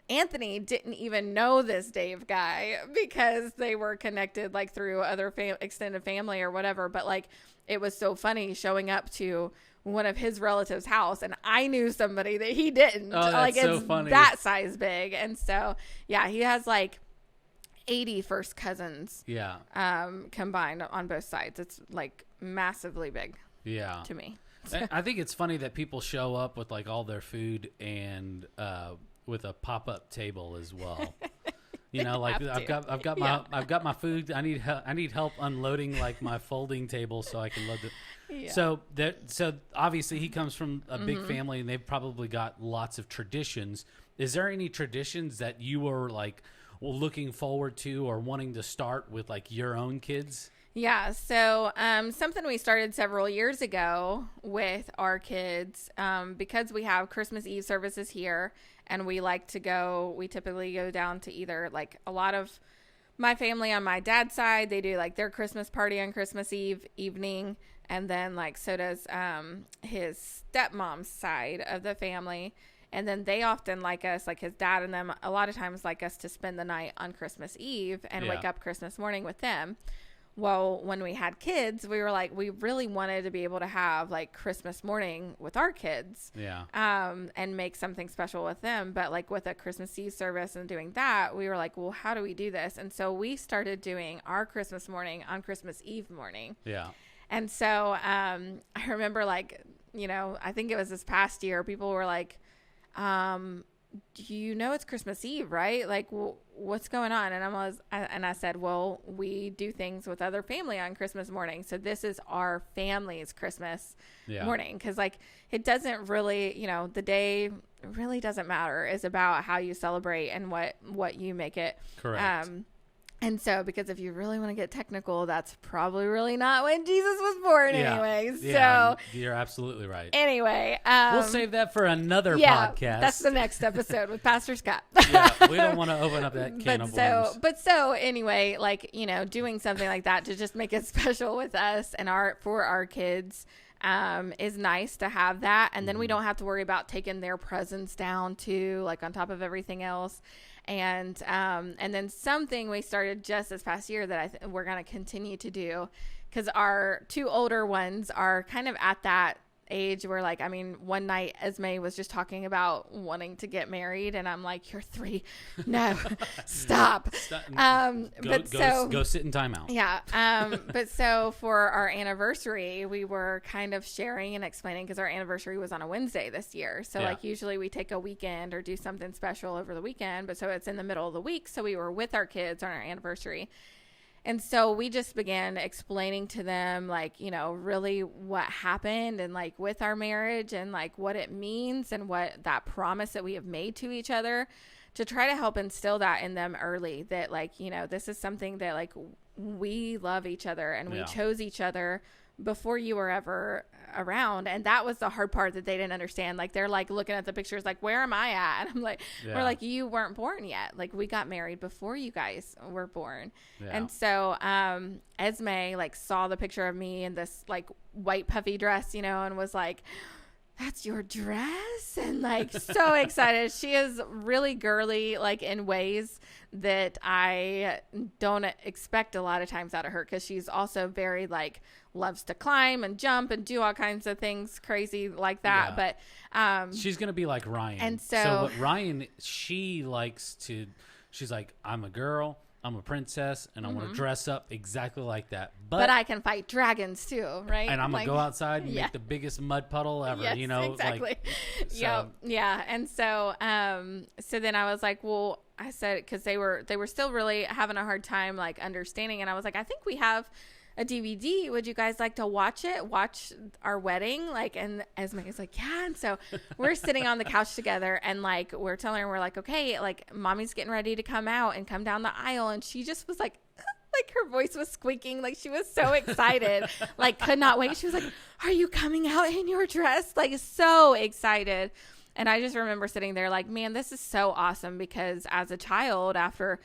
Anthony didn't even know this Dave guy because they were connected like through other extended family or whatever. But like, it was so funny showing up to one of his relatives' house, and I knew somebody that he didn't. Oh, that's like, so it's funny. that size big. And so, yeah, he has like 80 first cousins. Yeah. Combined on both sides. It's like massively big. Yeah. To me. I think it's funny that people show up with like all their food and with a pop-up table as well. Like I've got my food. I need help unloading like my folding table so I can load it. Yeah. So obviously he comes from a big family, and they've probably got lots of traditions. Is there any traditions that you were like looking forward to or wanting to start with like your own kids? Yeah. So, something we started several years ago with our kids, because we have Christmas Eve services here, and we typically go down to either like a lot of my family on my dad's side, they do like their Christmas party on Christmas Eve evening. And then like, so does, his stepmom's side of the family. And then they often like us, like his dad and them, a lot of times like us to spend the night on Christmas Eve and wake up Christmas morning with them. Well, when we had kids, we were like, we really wanted to be able to have like Christmas morning with our kids, and make something special with them. But like with a Christmas Eve service and doing that, we were like, well, how do we do this? And so we started doing our Christmas morning on Christmas Eve morning. Yeah. And so, I remember like, I think it was this past year, people were like, it's Christmas Eve, right? Like, what's going on? And I said, well, we do things with other family on Christmas morning. So this is our family's Christmas morning. Cause like, it doesn't really, the day really doesn't matter. It's about how you celebrate and what you make it. Correct. And so, because if you really want to get technical, that's probably really not when Jesus was born anyway. So you're absolutely right. Anyway. We'll save that for another podcast. That's the next episode with Pastor Scott. We don't want to open up that can of worms. But anyway, like, doing something like that to just make it special with us and for our kids is nice to have that. And then we don't have to worry about taking their presents down too, like on top of everything else. And then something we started just this past year that we're going to continue to do, because our two older ones are kind of at that age where like, I mean, one night Esme was just talking about wanting to get married and I'm like, you're 3. No, stop. Go sit in timeout. Yeah. But so for our anniversary, we were kind of sharing and explaining because our anniversary was on a Wednesday this year. So like usually we take a weekend or do something special over the weekend, but so it's in the middle of the week. So we were with our kids on our anniversary. And so we just began explaining to them, like, you know, really what happened and like with our marriage and like what it means and what that promise that we have made to each other to try to help instill that in them early, that like, you know, this is something that like we love each other and we chose each other before you were ever around. And that was the hard part that they didn't understand. Like they're like looking at the pictures like, where am I at? And I'm like, we're like, you weren't born yet. Like we got married before you guys were born. And so Esme like saw the picture of me in this like white puffy dress, you know, and was like, that's your dress, and like so excited. She is really girly, like in ways that I don't expect a lot of times out of her, because she's also very like loves to climb and jump and do all kinds of things crazy like that. But she's gonna be like Ryan. And so what Ryan, she's like, I'm a girl, I'm a princess, and I want to dress up exactly like that. But I can fight dragons too, right? And I'm going to go outside and make the biggest mud puddle ever, yes, you know? Exactly. Like, so. Yeah. And so, so then I was like, well, I said, because they were still really having a hard time like understanding. And I was like, I think we have a DVD. Would you guys like to watch our wedding? Like, and Esme's like, yeah. And so we're sitting on the couch together and like, we're telling her, we're like, okay, like mommy's getting ready to come out and come down the aisle. And she just was like her voice was squeaking. Like she was so excited, like could not wait. She was like, are you coming out in your dress? Like so excited. And I just remember sitting there like, man, this is so awesome, because as a child, after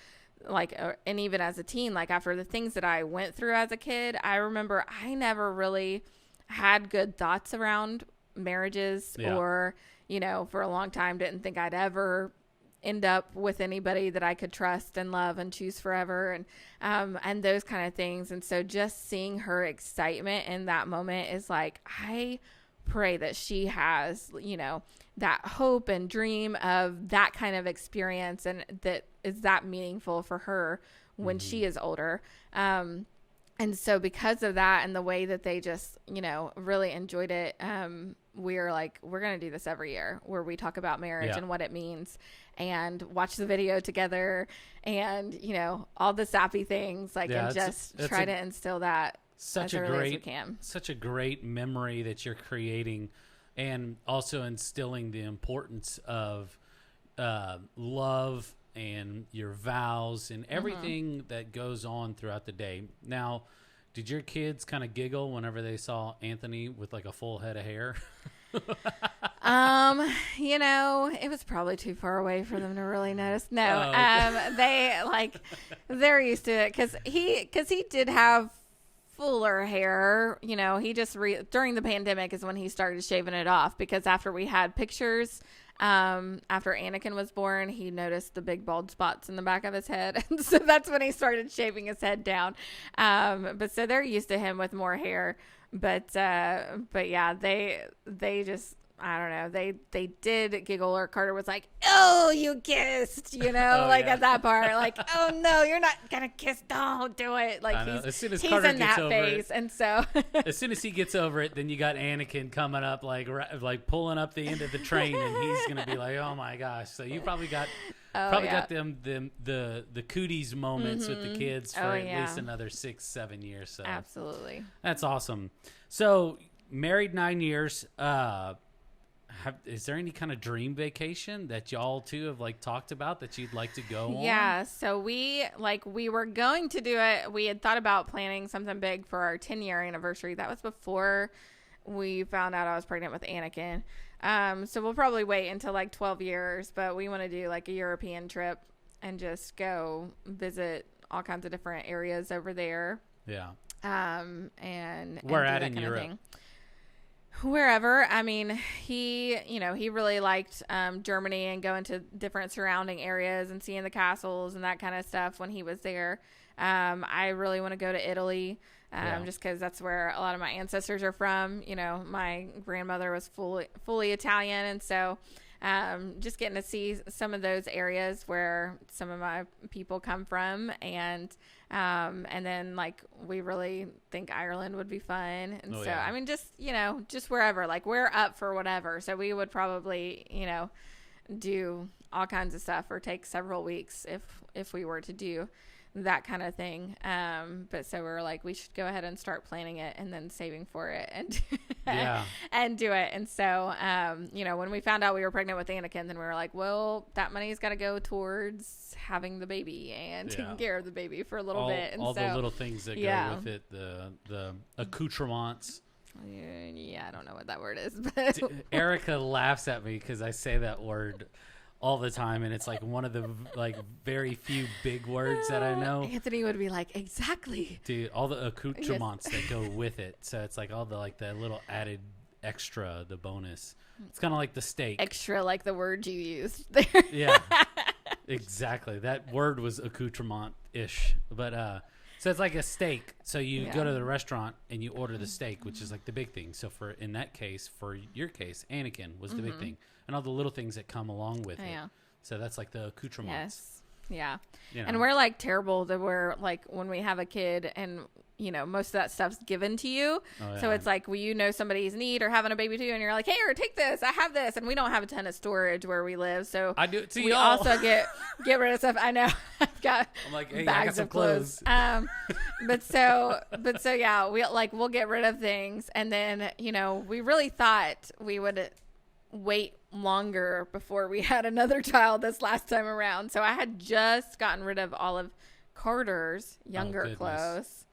like, and even as a teen, like after the things that I went through as a kid, I remember I never really had good thoughts around marriages or, you know, for a long time, didn't think I'd ever end up with anybody that I could trust and love and choose forever, and those kind of things. And so just seeing her excitement in that moment is like, I pray that she has, you know, that hope and dream of that kind of experience, and that is that meaningful for her when she is older. And so because of that and the way that they just, you know, really enjoyed it, we're like, we're going to do this every year, where we talk about marriage and what it means, and watch the video together, and, you know, all the sappy things, like, and just try to instill that as early as we can. Such a great memory that you're creating, and also instilling the importance of love and your vows and everything that goes on throughout the day. Now, did your kids kind of giggle whenever they saw Anthony with like a full head of hair? You know, it was probably too far away for them to really notice. No, okay. They're used to it, because he did have fuller hair. You know, he just during the pandemic is when he started shaving it off, because after we had pictures, after Anakin was born, he noticed the big bald spots in the back of his head. And so that's when he started shaving his head down. But so they're used to him with more hair, but yeah, they just, I don't know. They did giggle, or Carter was like, oh, you kissed, you know, at that part, like, oh no, you're not going to kiss. Don't do it. Like as soon as he's Carter in gets that over phase. it, and so as soon as he gets over it, then you got Anakin coming up, like pulling up the end of the train, and he's going to be like, oh my gosh. So you probably got them the cooties moments with the kids for at least another 6-7 years. So absolutely. That's awesome. So married 9 years, is there any kind of dream vacation that y'all two have like talked about that you'd like to go on? Yeah, so we were going to do it. We had thought about planning something big for our 10-year anniversary. That was before we found out I was pregnant with Anakin. So we'll probably wait until like 12 years, but we want to do like a European trip and just go visit all kinds of different areas over there. Yeah. And where do at that in kind Europe? of thing. Wherever. I mean, he really liked Germany and going to different surrounding areas and seeing the castles and that kind of stuff when he was there. I really want to go to Italy, just because that's where a lot of my ancestors are from. My grandmother was fully Italian, and so just getting to see some of those areas where some of my people come from, and then like we really think Ireland would be fun, and I mean just wherever, like we're up for whatever. So we would probably do all kinds of stuff or take several weeks if we were to do that kind of thing. But so we're like, we should go ahead and start planning it and then saving for it and and do it. And so when we found out we were pregnant with Anakin, then we were like, well, that money's got to go towards having the baby and taking care of the baby for a little bit. And all the little things that go with it, the accoutrements. Yeah, I don't know what that word is, but Erica laughs at me because I say that word all the time, and it's like one of the like very few big words that I know. Anthony would be like, exactly, dude, all the accoutrements that go with it. So it's like all the like the little added extra, the bonus. It's kind of like the steak extra, like the word you used there. Yeah, exactly. That word was accoutrement-ish, but so it's like a steak. So you go to the restaurant and you order the steak, which is like the big thing. So for your case, Anakin was the big thing. And all the little things that come along with it. So that's like the accoutrements. Yes. Yeah. And we're like terrible that we're like when we have a kid and most of that stuff's given to you. So it's like somebody's need or having a baby too, and you're like, hey, or take this, I have this, and we don't have a ton of storage where we live. So I do it to we y'all. also get rid of stuff. I know. I'm like, hey, bags I got some of clothes. But so yeah, we'll get rid of things, and then we really thought we would wait longer before we had another child this last time around. So I had just gotten rid of all of Carter's younger clothes,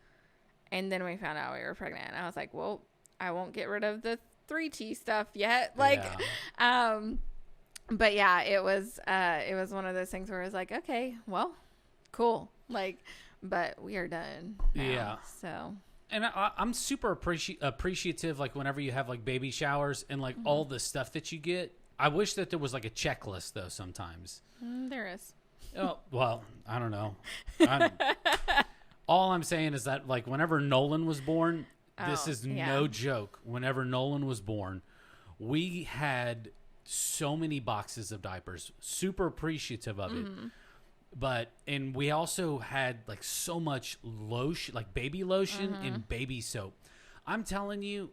and then we found out we were pregnant. And I was like, well, I won't get rid of the 3T stuff yet. But yeah, it was one of those things where I was like, okay, well, cool. But we are done now, yeah. So. And I'm super appreciative, like whenever you have like baby showers and like all the stuff that you get. I wish that there was like a checklist though sometimes. There is. Oh, well, I don't know. All I'm saying is that like whenever Nolan was born, this is no joke. Whenever Nolan was born, we had so many boxes of diapers. Super appreciative of it. And we also had like so much lotion, like baby lotion and baby soap. I'm telling you,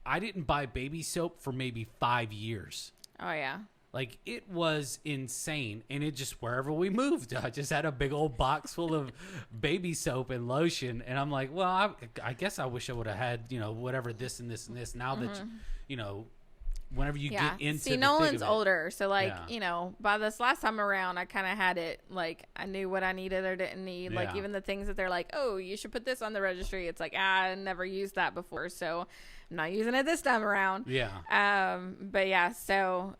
I didn't buy baby soap for maybe 5 years. Oh yeah. Like it was insane. And it just, wherever we moved, I just had a big old box full of baby soap and lotion. And I'm like, well, I guess I wish I would have had, whatever this and this and this. Now that, whenever you get into See, Nolan's older, so by this last time around, I kind of had it like I knew what I needed or didn't need. Like even the things that they're like, oh, you should put this on the registry. It's like I never used that before, so I'm not using it this time around. Yeah. But yeah, so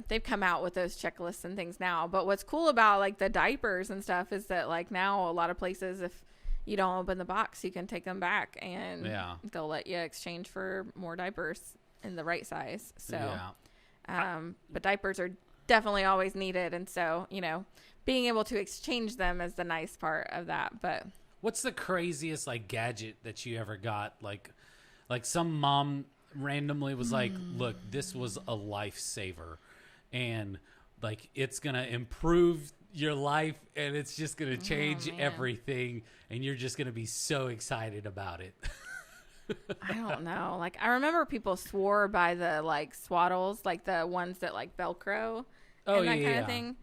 they've come out with those checklists and things now. But what's cool about like the diapers and stuff is that like now a lot of places, if you don't open the box, you can take them back and they'll let you exchange for more diapers in the right size. So but diapers are definitely always needed, and so being able to exchange them is the nice part of that. But what's the craziest like gadget that you ever got? Like some mom randomly was like, look, this was a lifesaver, and like it's gonna improve your life and it's just gonna change everything, and you're just gonna be so excited about it. I don't know. Like I remember people swore by the like swaddles, like the ones that like Velcro and that kind of thing.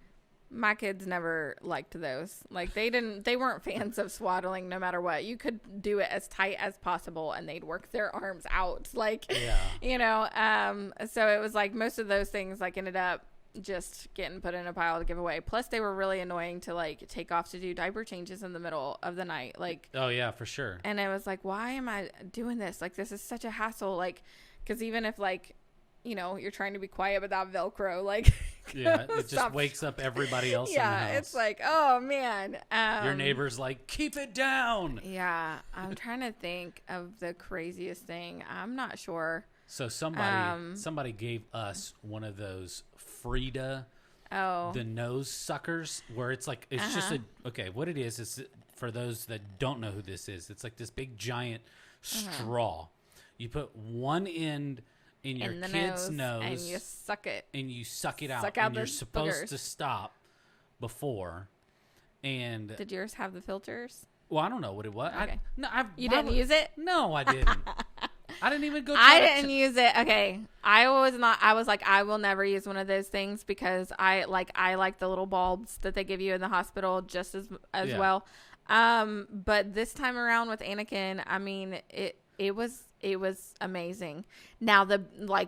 My kids never liked those. Like they weren't fans of swaddling no matter what. You could do it as tight as possible and they'd work their arms out. Like, so it was like most of those things like ended up just getting put in a pile to give away. Plus they were really annoying to like take off to do diaper changes in the middle of the night. Like, oh yeah, for sure. And it was like, why am I doing this? Like, this is such a hassle. Like, cause even if like, you're trying to be quiet without Velcro, like, it just wakes up everybody else in the house. It's like, oh man. Your neighbor's like, keep it down. Yeah. I'm trying to think of the craziest thing. I'm not sure. So somebody gave us one of those Frida, the nose suckers, where it's like it's just what it is for those that don't know who this is. It's like this big giant straw. You put one end in your kid's nose, and you suck it, out, and you're supposed to stop before. And did yours have the filters? Well, I don't know what it was. Okay. You didn't use it? No, I didn't. I didn't even go. I didn't use it. Okay, I was like, I will never use one of those things because I like the little bulbs that they give you in the hospital just as well. But this time around with Anakin, I mean, it was amazing. Now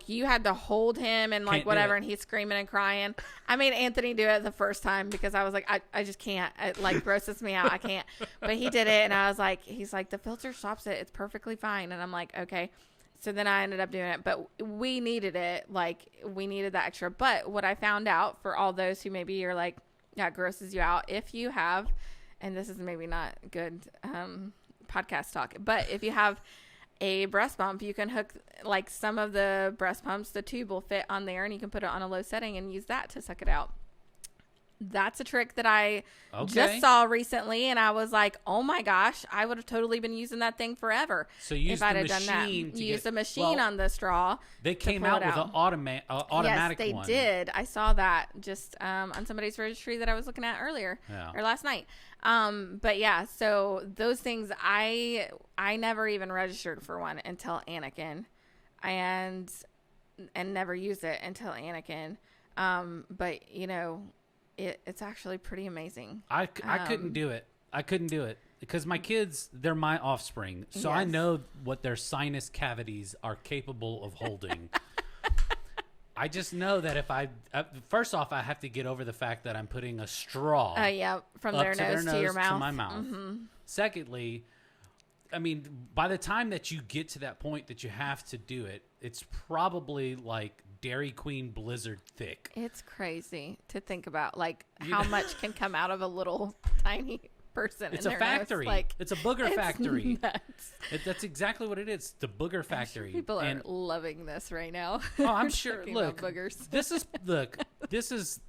you had to hold him and whatever, and he's screaming and crying. I made Anthony do it the first time because I was like, I just can't. It grosses me out. I can't. But he did it, and I was like, he's like, the filter stops it. It's perfectly fine. And I'm like, okay. So then I ended up doing it, but we needed it. We needed that extra. But what I found out for all those who maybe you're like, that grosses you out, if you have, and this is maybe not good podcast talk, but if you have a breast pump, you can hook some of the breast pumps, the tube will fit on there, and you can put it on a low setting and use that to suck it out. That's a trick that I just saw recently, and I was like, oh my gosh, I would have totally been using that thing forever. So if I'd have done that. Use a machine on the straw. They came out with an automatic one. Yes, they did. I saw that just on somebody's registry that I was looking at earlier or last night. But yeah, so those things, I never even registered for one until Anakin, and never used it until Anakin. But it's actually pretty amazing. I couldn't do it. I couldn't do it because my kids, they're my offspring. So I know what their sinus cavities are capable of holding. I just know that if first off, I have to get over the fact that I'm putting a straw from their nose to your mouth. To my mouth. Mm-hmm. Secondly, I mean, by the time that you get to that point that you have to do it, it's probably like Dairy Queen Blizzard thick. It's crazy to think about how much can come out of a little tiny person. It's a factory. It's a booger factory. That's exactly what it is. The booger factory. Sure people are loving this right now. Oh, I'm sure. Look, this is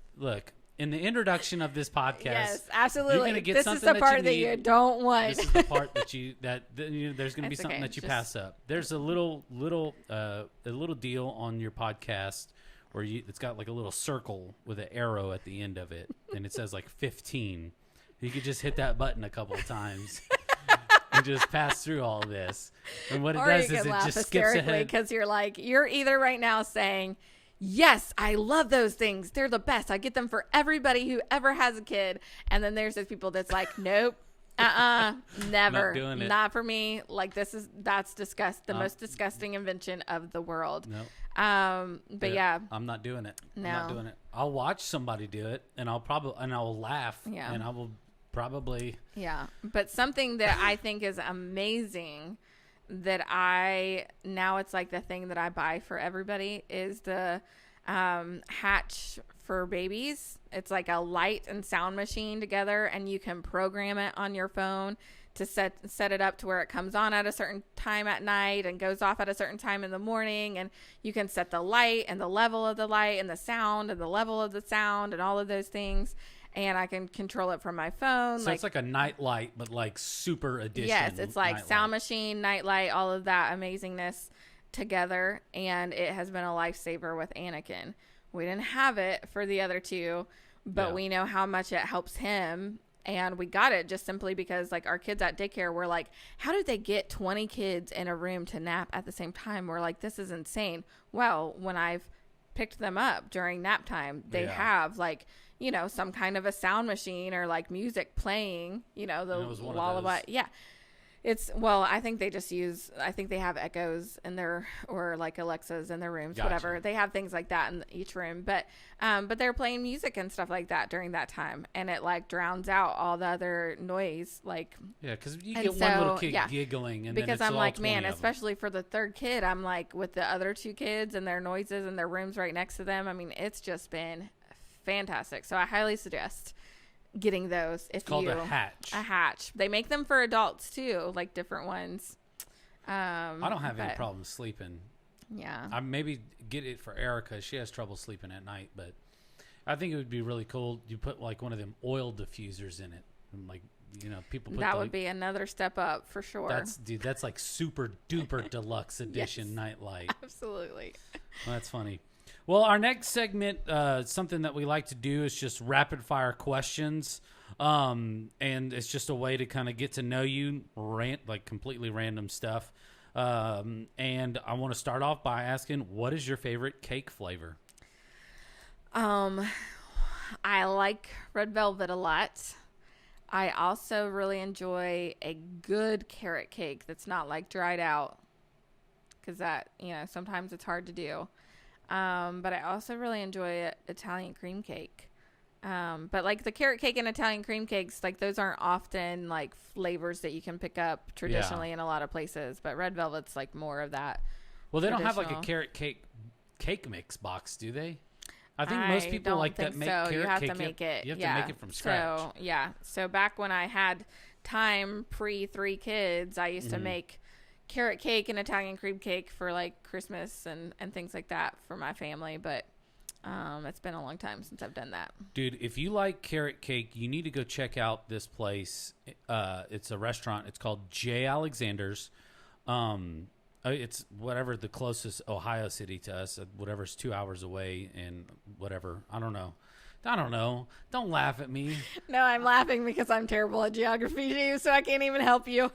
in the introduction of this podcast. Yes, absolutely. You're going to get this something is the part that you don't want. This is the part that there's going to be something that you pass up. There's a little deal on your podcast where it's got like a little circle with an arrow at the end of it, and it says 15. You could just hit that button a couple of times and just pass through all of this. And what it does is it just skips ahead. Because you're either right now saying, yes, I love those things. They're the best. I get them for everybody who ever has a kid. And then there's those people that's like, nope, never. Not doing it. Not for me. That's the most disgusting invention of the world. Nope. But yeah, I'm not doing it. No. I'm not doing it. I'll watch somebody do it, and I'll laugh. Yeah. And I will probably. Yeah. But something that I think is amazing that now it's like the thing that I buy for everybody is the Hatch for babies. It's like a light and sound machine together, and you can program it on your phone to set it up to where it comes on at a certain time at night and goes off at a certain time in the morning, and you can set the light and the level of the light and the sound and the level of the sound and all of those things, and I can control it from my phone. So it's like a night light, but super edition. Yes, it's like sound machine, night light, all of that amazingness together, and it has been a lifesaver with Anakin. We didn't have it for the other two, but we know how much it helps him. And we got it just simply because our kids at daycare were like, how did they get 20 kids in a room to nap at the same time? We're like, this is insane. Well, when I've picked them up during nap time, they have some kind of a sound machine or music playing, the lullaby. Yeah. I think they have Echoes in their, or Alexas in their rooms, whatever. They have things like that in each room, but they're playing music and stuff like that during that time. And it drowns out all the other noise. Cause you get one little kid giggling and because then I'm like, man, especially especially for the third kid, I'm with the other two kids and their noises and their rooms right next to them. I mean, it's just been fantastic. So I highly suggest getting those. It's called a Hatch. A Hatch. They make them for adults too, different ones. I don't have any problem sleeping. Yeah. I maybe get it for Erica. She has trouble sleeping at night, but I think it would be really cool. You put like one of them oil diffusers in it, and like people put that would be another step up for sure. That's like super duper deluxe edition nightlight. Absolutely. Well, that's funny. Well, our next segment, something that we like to do is just rapid fire questions. And it's just a way to kind of get to know you, like completely random stuff. And I want to start off by asking, what is your favorite cake flavor? I like red velvet a lot. I also really enjoy a good carrot cake that's not like dried out, because that, sometimes it's hard to do. But I also really enjoy Italian cream cake. But like the carrot cake and Italian cream cakes, like those aren't often like flavors that you can pick up traditionally in a lot of places. But red velvet's like more of that. Well, they don't have like a carrot cake mix box, do they? I think most people like that make carrot cake. You have to make it. You have to make it from scratch. So So back when I had time pre 3 kids, I used to make carrot cake and Italian cream cake for like Christmas and things like that for my family. But it's been a long time since I've done that. Dude, if you like carrot cake, you need to go check out this place. It's a restaurant. It's called J. Alexander's. It's whatever the closest Ohio city to us, whatever's 2 hours away, and whatever. I don't know. Don't laugh at me. No, I'm laughing because I'm terrible at geography too, so I can't even help you.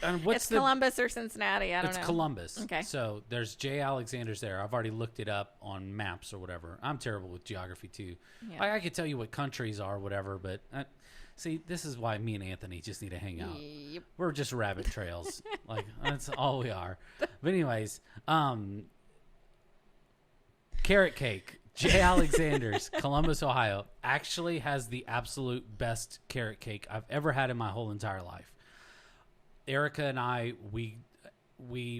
And it's Columbus or Cincinnati. I don't know. It's Columbus. Okay. So there's J. Alexander's there. I've already looked it up on maps or whatever. I'm terrible with geography too. Yeah. I could tell you what countries are, whatever, but see, this is why me and Anthony just need to hang out. Yep. We're just rabbit trails. Like, that's all we are. But anyways, carrot cake. J. Alexander's, Columbus, Ohio, actually has the absolute best carrot cake I've ever had in my whole entire life. Erica and I, we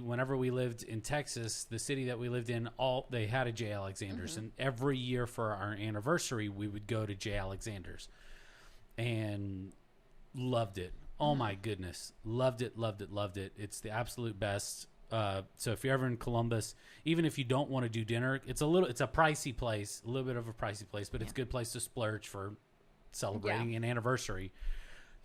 whenever we lived in Texas, the city that we lived in, they had a J. Alexander's, and every year for our anniversary, we would go to J. Alexander's, and loved it. Oh my goodness, loved it. It's the absolute best. So if you're ever in Columbus, even if you don't want to do dinner, it's a pricey place, a little bit of a pricey place, but it's a good place to splurge for celebrating an anniversary.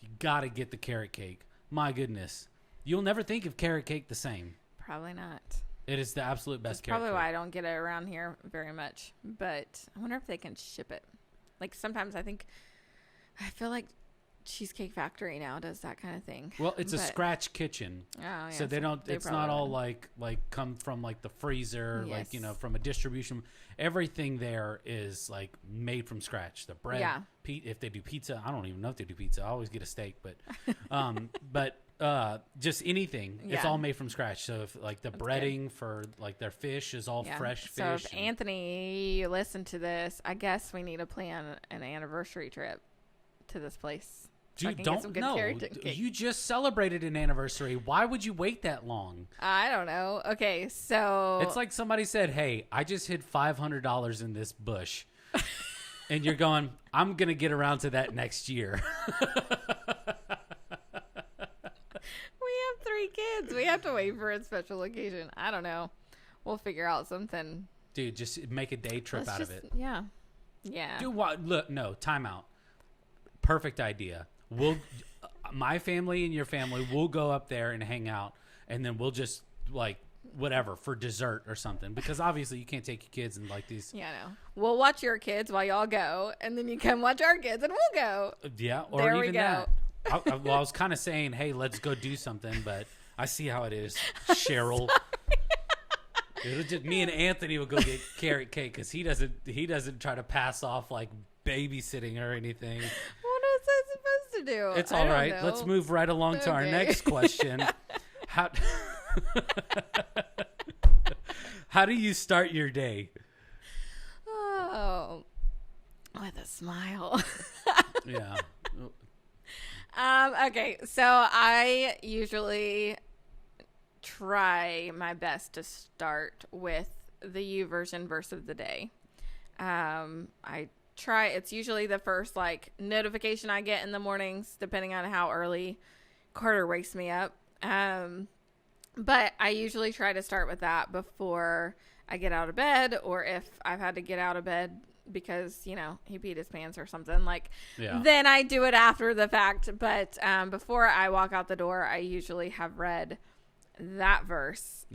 You got to get the carrot cake. My goodness. You'll never think of carrot cake the same. Probably not. It is the absolute best carrot cake. Probably why I don't get it around here very much, but I wonder if they can ship it. Like sometimes I feel like Cheesecake Factory now does that kind of thing. Well, it's a scratch kitchen. Oh, yeah. So it's not all like come from like the freezer, like, from a distribution. Everything there is like made from scratch. The bread, if they do pizza, I don't even know if they do pizza. I always get a steak, but just anything, it's all made from scratch. So if like the breading for like their fish is all fresh fish. So if Anthony listened to this, I guess we need to plan an anniversary trip to this place. Dude, don't know. You just celebrated an anniversary. Why would you wait that long? I don't know. Okay, so it's like somebody said, "Hey, I just hid $500 in this bush," and you're going, "I'm gonna get around to that next year." We have 3 kids. We have to wait for a special occasion. I don't know. We'll figure out something. Dude, just make a day trip out of it. Yeah. Dude, what? Look, no, time out. Perfect idea. My family and your family, we'll go up there and hang out, and then we'll just like whatever for dessert or something, because obviously you can't take your kids and like these. Yeah, no. We'll watch your kids while y'all go, and then you come watch our kids, and we'll go. Yeah, or there even that. I was kind of saying, hey, let's go do something, but I see how it is, Cheryl. Me and Anthony will go get carrot cake because he doesn't try to pass off like babysitting or anything. What is that supposed to do? It's all right. Know. Let's move right along to our next question. How do you start your day? Oh, with a smile. Yeah. Okay, so I usually try my best to start with the YouVersion verse of the day. It's usually the first like notification I get in the mornings, depending on how early Carter wakes me up. But I usually try to start with that before I get out of bed, or if I've had to get out of bed because, he peed his pants or something, then I do it after the fact. But before I walk out the door, I usually have read that verse,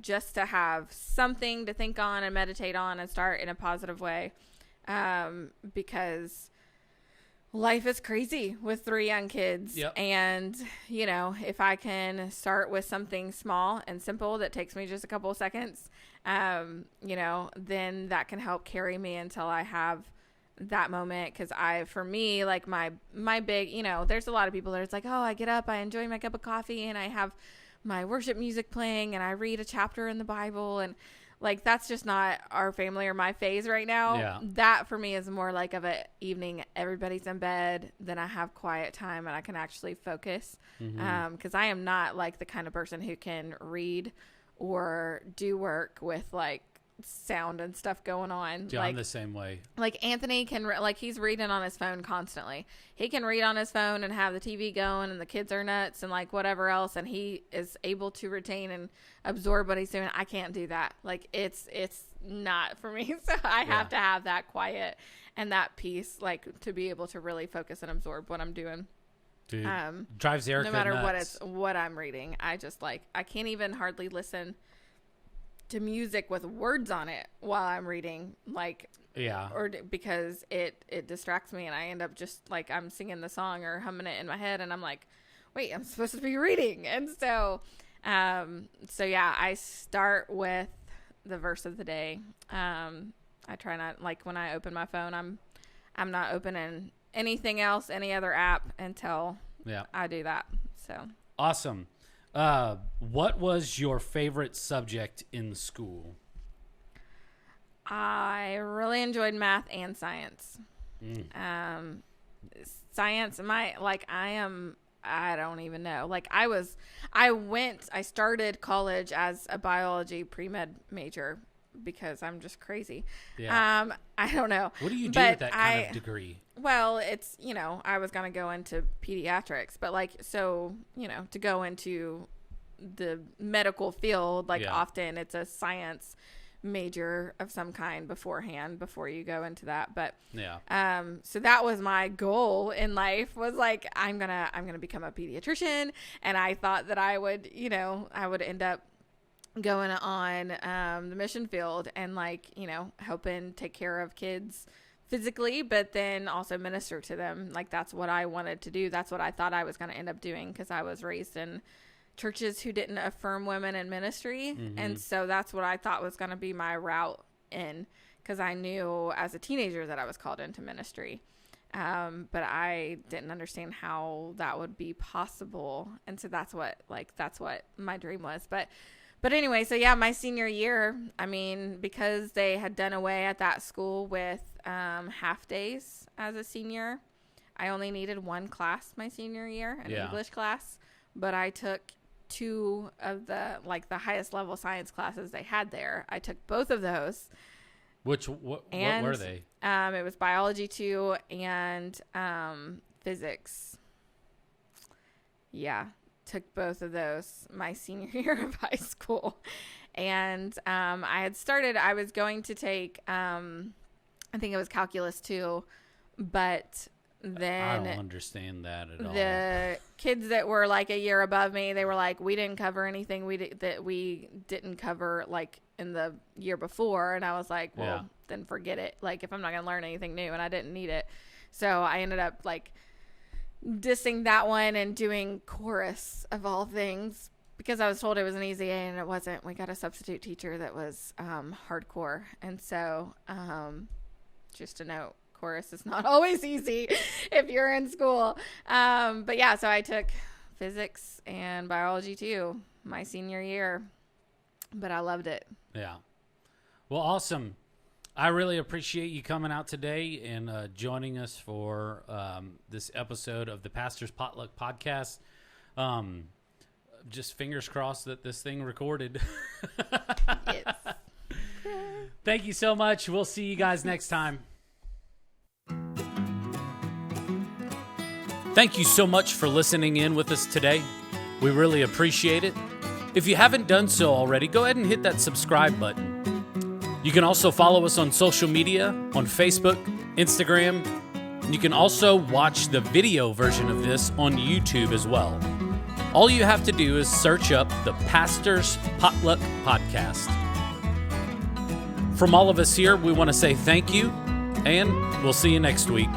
just to have something to think on and meditate on and start in a positive way, because life is crazy with 3 young kids. Yep. And, if I can start with something small and simple that takes me just a couple of seconds, then that can help carry me until I have that moment. Cause for me, like my big, there's a lot of people that it's like, oh, I get up, I enjoy my cup of coffee and I have my worship music playing and I read a chapter in the Bible, and like that's just not our family or my phase right now. Yeah. That for me is more like of a evening, everybody's in bed, then I have quiet time and I can actually focus. Because I am not like the kind of person who can read or do work with like sound and stuff going on. Yeah, I'm the same way. Like Anthony can he's reading on his phone constantly. He can read on his phone and have the TV going and the kids are nuts and like whatever else, and he is able to retain and absorb what he's doing. I can't do that. Like it's not for me. So I have to have that quiet and that peace, like to be able to really focus and absorb what I'm doing. Dude, drives Erica no matter nuts. what I'm reading. I just I can't even hardly listen to music with words on it while I'm reading, because it distracts me and I end up just like I'm singing the song or humming it in my head and I'm like, wait, I'm supposed to be reading. And so I start with the verse of the day. I try not, like when I open my phone, I'm not opening anything else, any other app until I do that. So awesome. What was your favorite subject in school? I really enjoyed math and science. Science, I don't even know. Like I started college as a biology pre-med major because I'm just crazy. Yeah. I don't know. What do you do with that kind of degree? Well, it's, I was going to go into pediatrics, but to go into the medical field, often it's a science major of some kind beforehand before you go into that. But so that was my goal in life, was like I'm gonna become a pediatrician, and I thought that I would end up going on the mission field and helping take care of kids physically, but then also minister to them. Like that's what I wanted to do. That's what I thought I was going to end up doing, because I was raised in churches who didn't affirm women in ministry. And so that's what I thought was going to be my route in, because I knew as a teenager that I was called into ministry. But I didn't understand how that would be possible. And so that's what my dream was. But anyway, so my senior year, because they had done away at that school with half days as a senior, I only needed one class my senior year, an English class, but I took 2 of the highest level science classes they had there. I took both of those. What were they? It was biology 2 and physics. Yeah. Took both of those my senior year of high school. And I was going to take, I think it was calculus 2, but then I don't understand that at all. The kids that were like a year above me, they were like, we didn't cover anything that we didn't cover like in the year before. And I was like, well, then forget it. Like if I'm not going to learn anything new, and I didn't need it. So I ended up dissing that one and doing chorus of all things, because I was told it was an easy A and it wasn't. We got a substitute teacher that was hardcore. And so just a note, chorus is not always easy if you're in school. But so I took physics and biology too my senior year, but I loved it. Yeah. Well, awesome. I really appreciate you coming out today and joining us for this episode of the Pastor's Potluck podcast. Just fingers crossed that this thing recorded. Yes. Thank you so much. We'll see you guys next time. Thank you so much for listening in with us today. We really appreciate it. If you haven't done so already, go ahead and hit that subscribe button. You can also follow us on social media, on Facebook, Instagram, and you can also watch the video version of this on YouTube as well. All you have to do is search up the Pastor's Potluck Podcast. From all of us here, we want to say thank you, and we'll see you next week.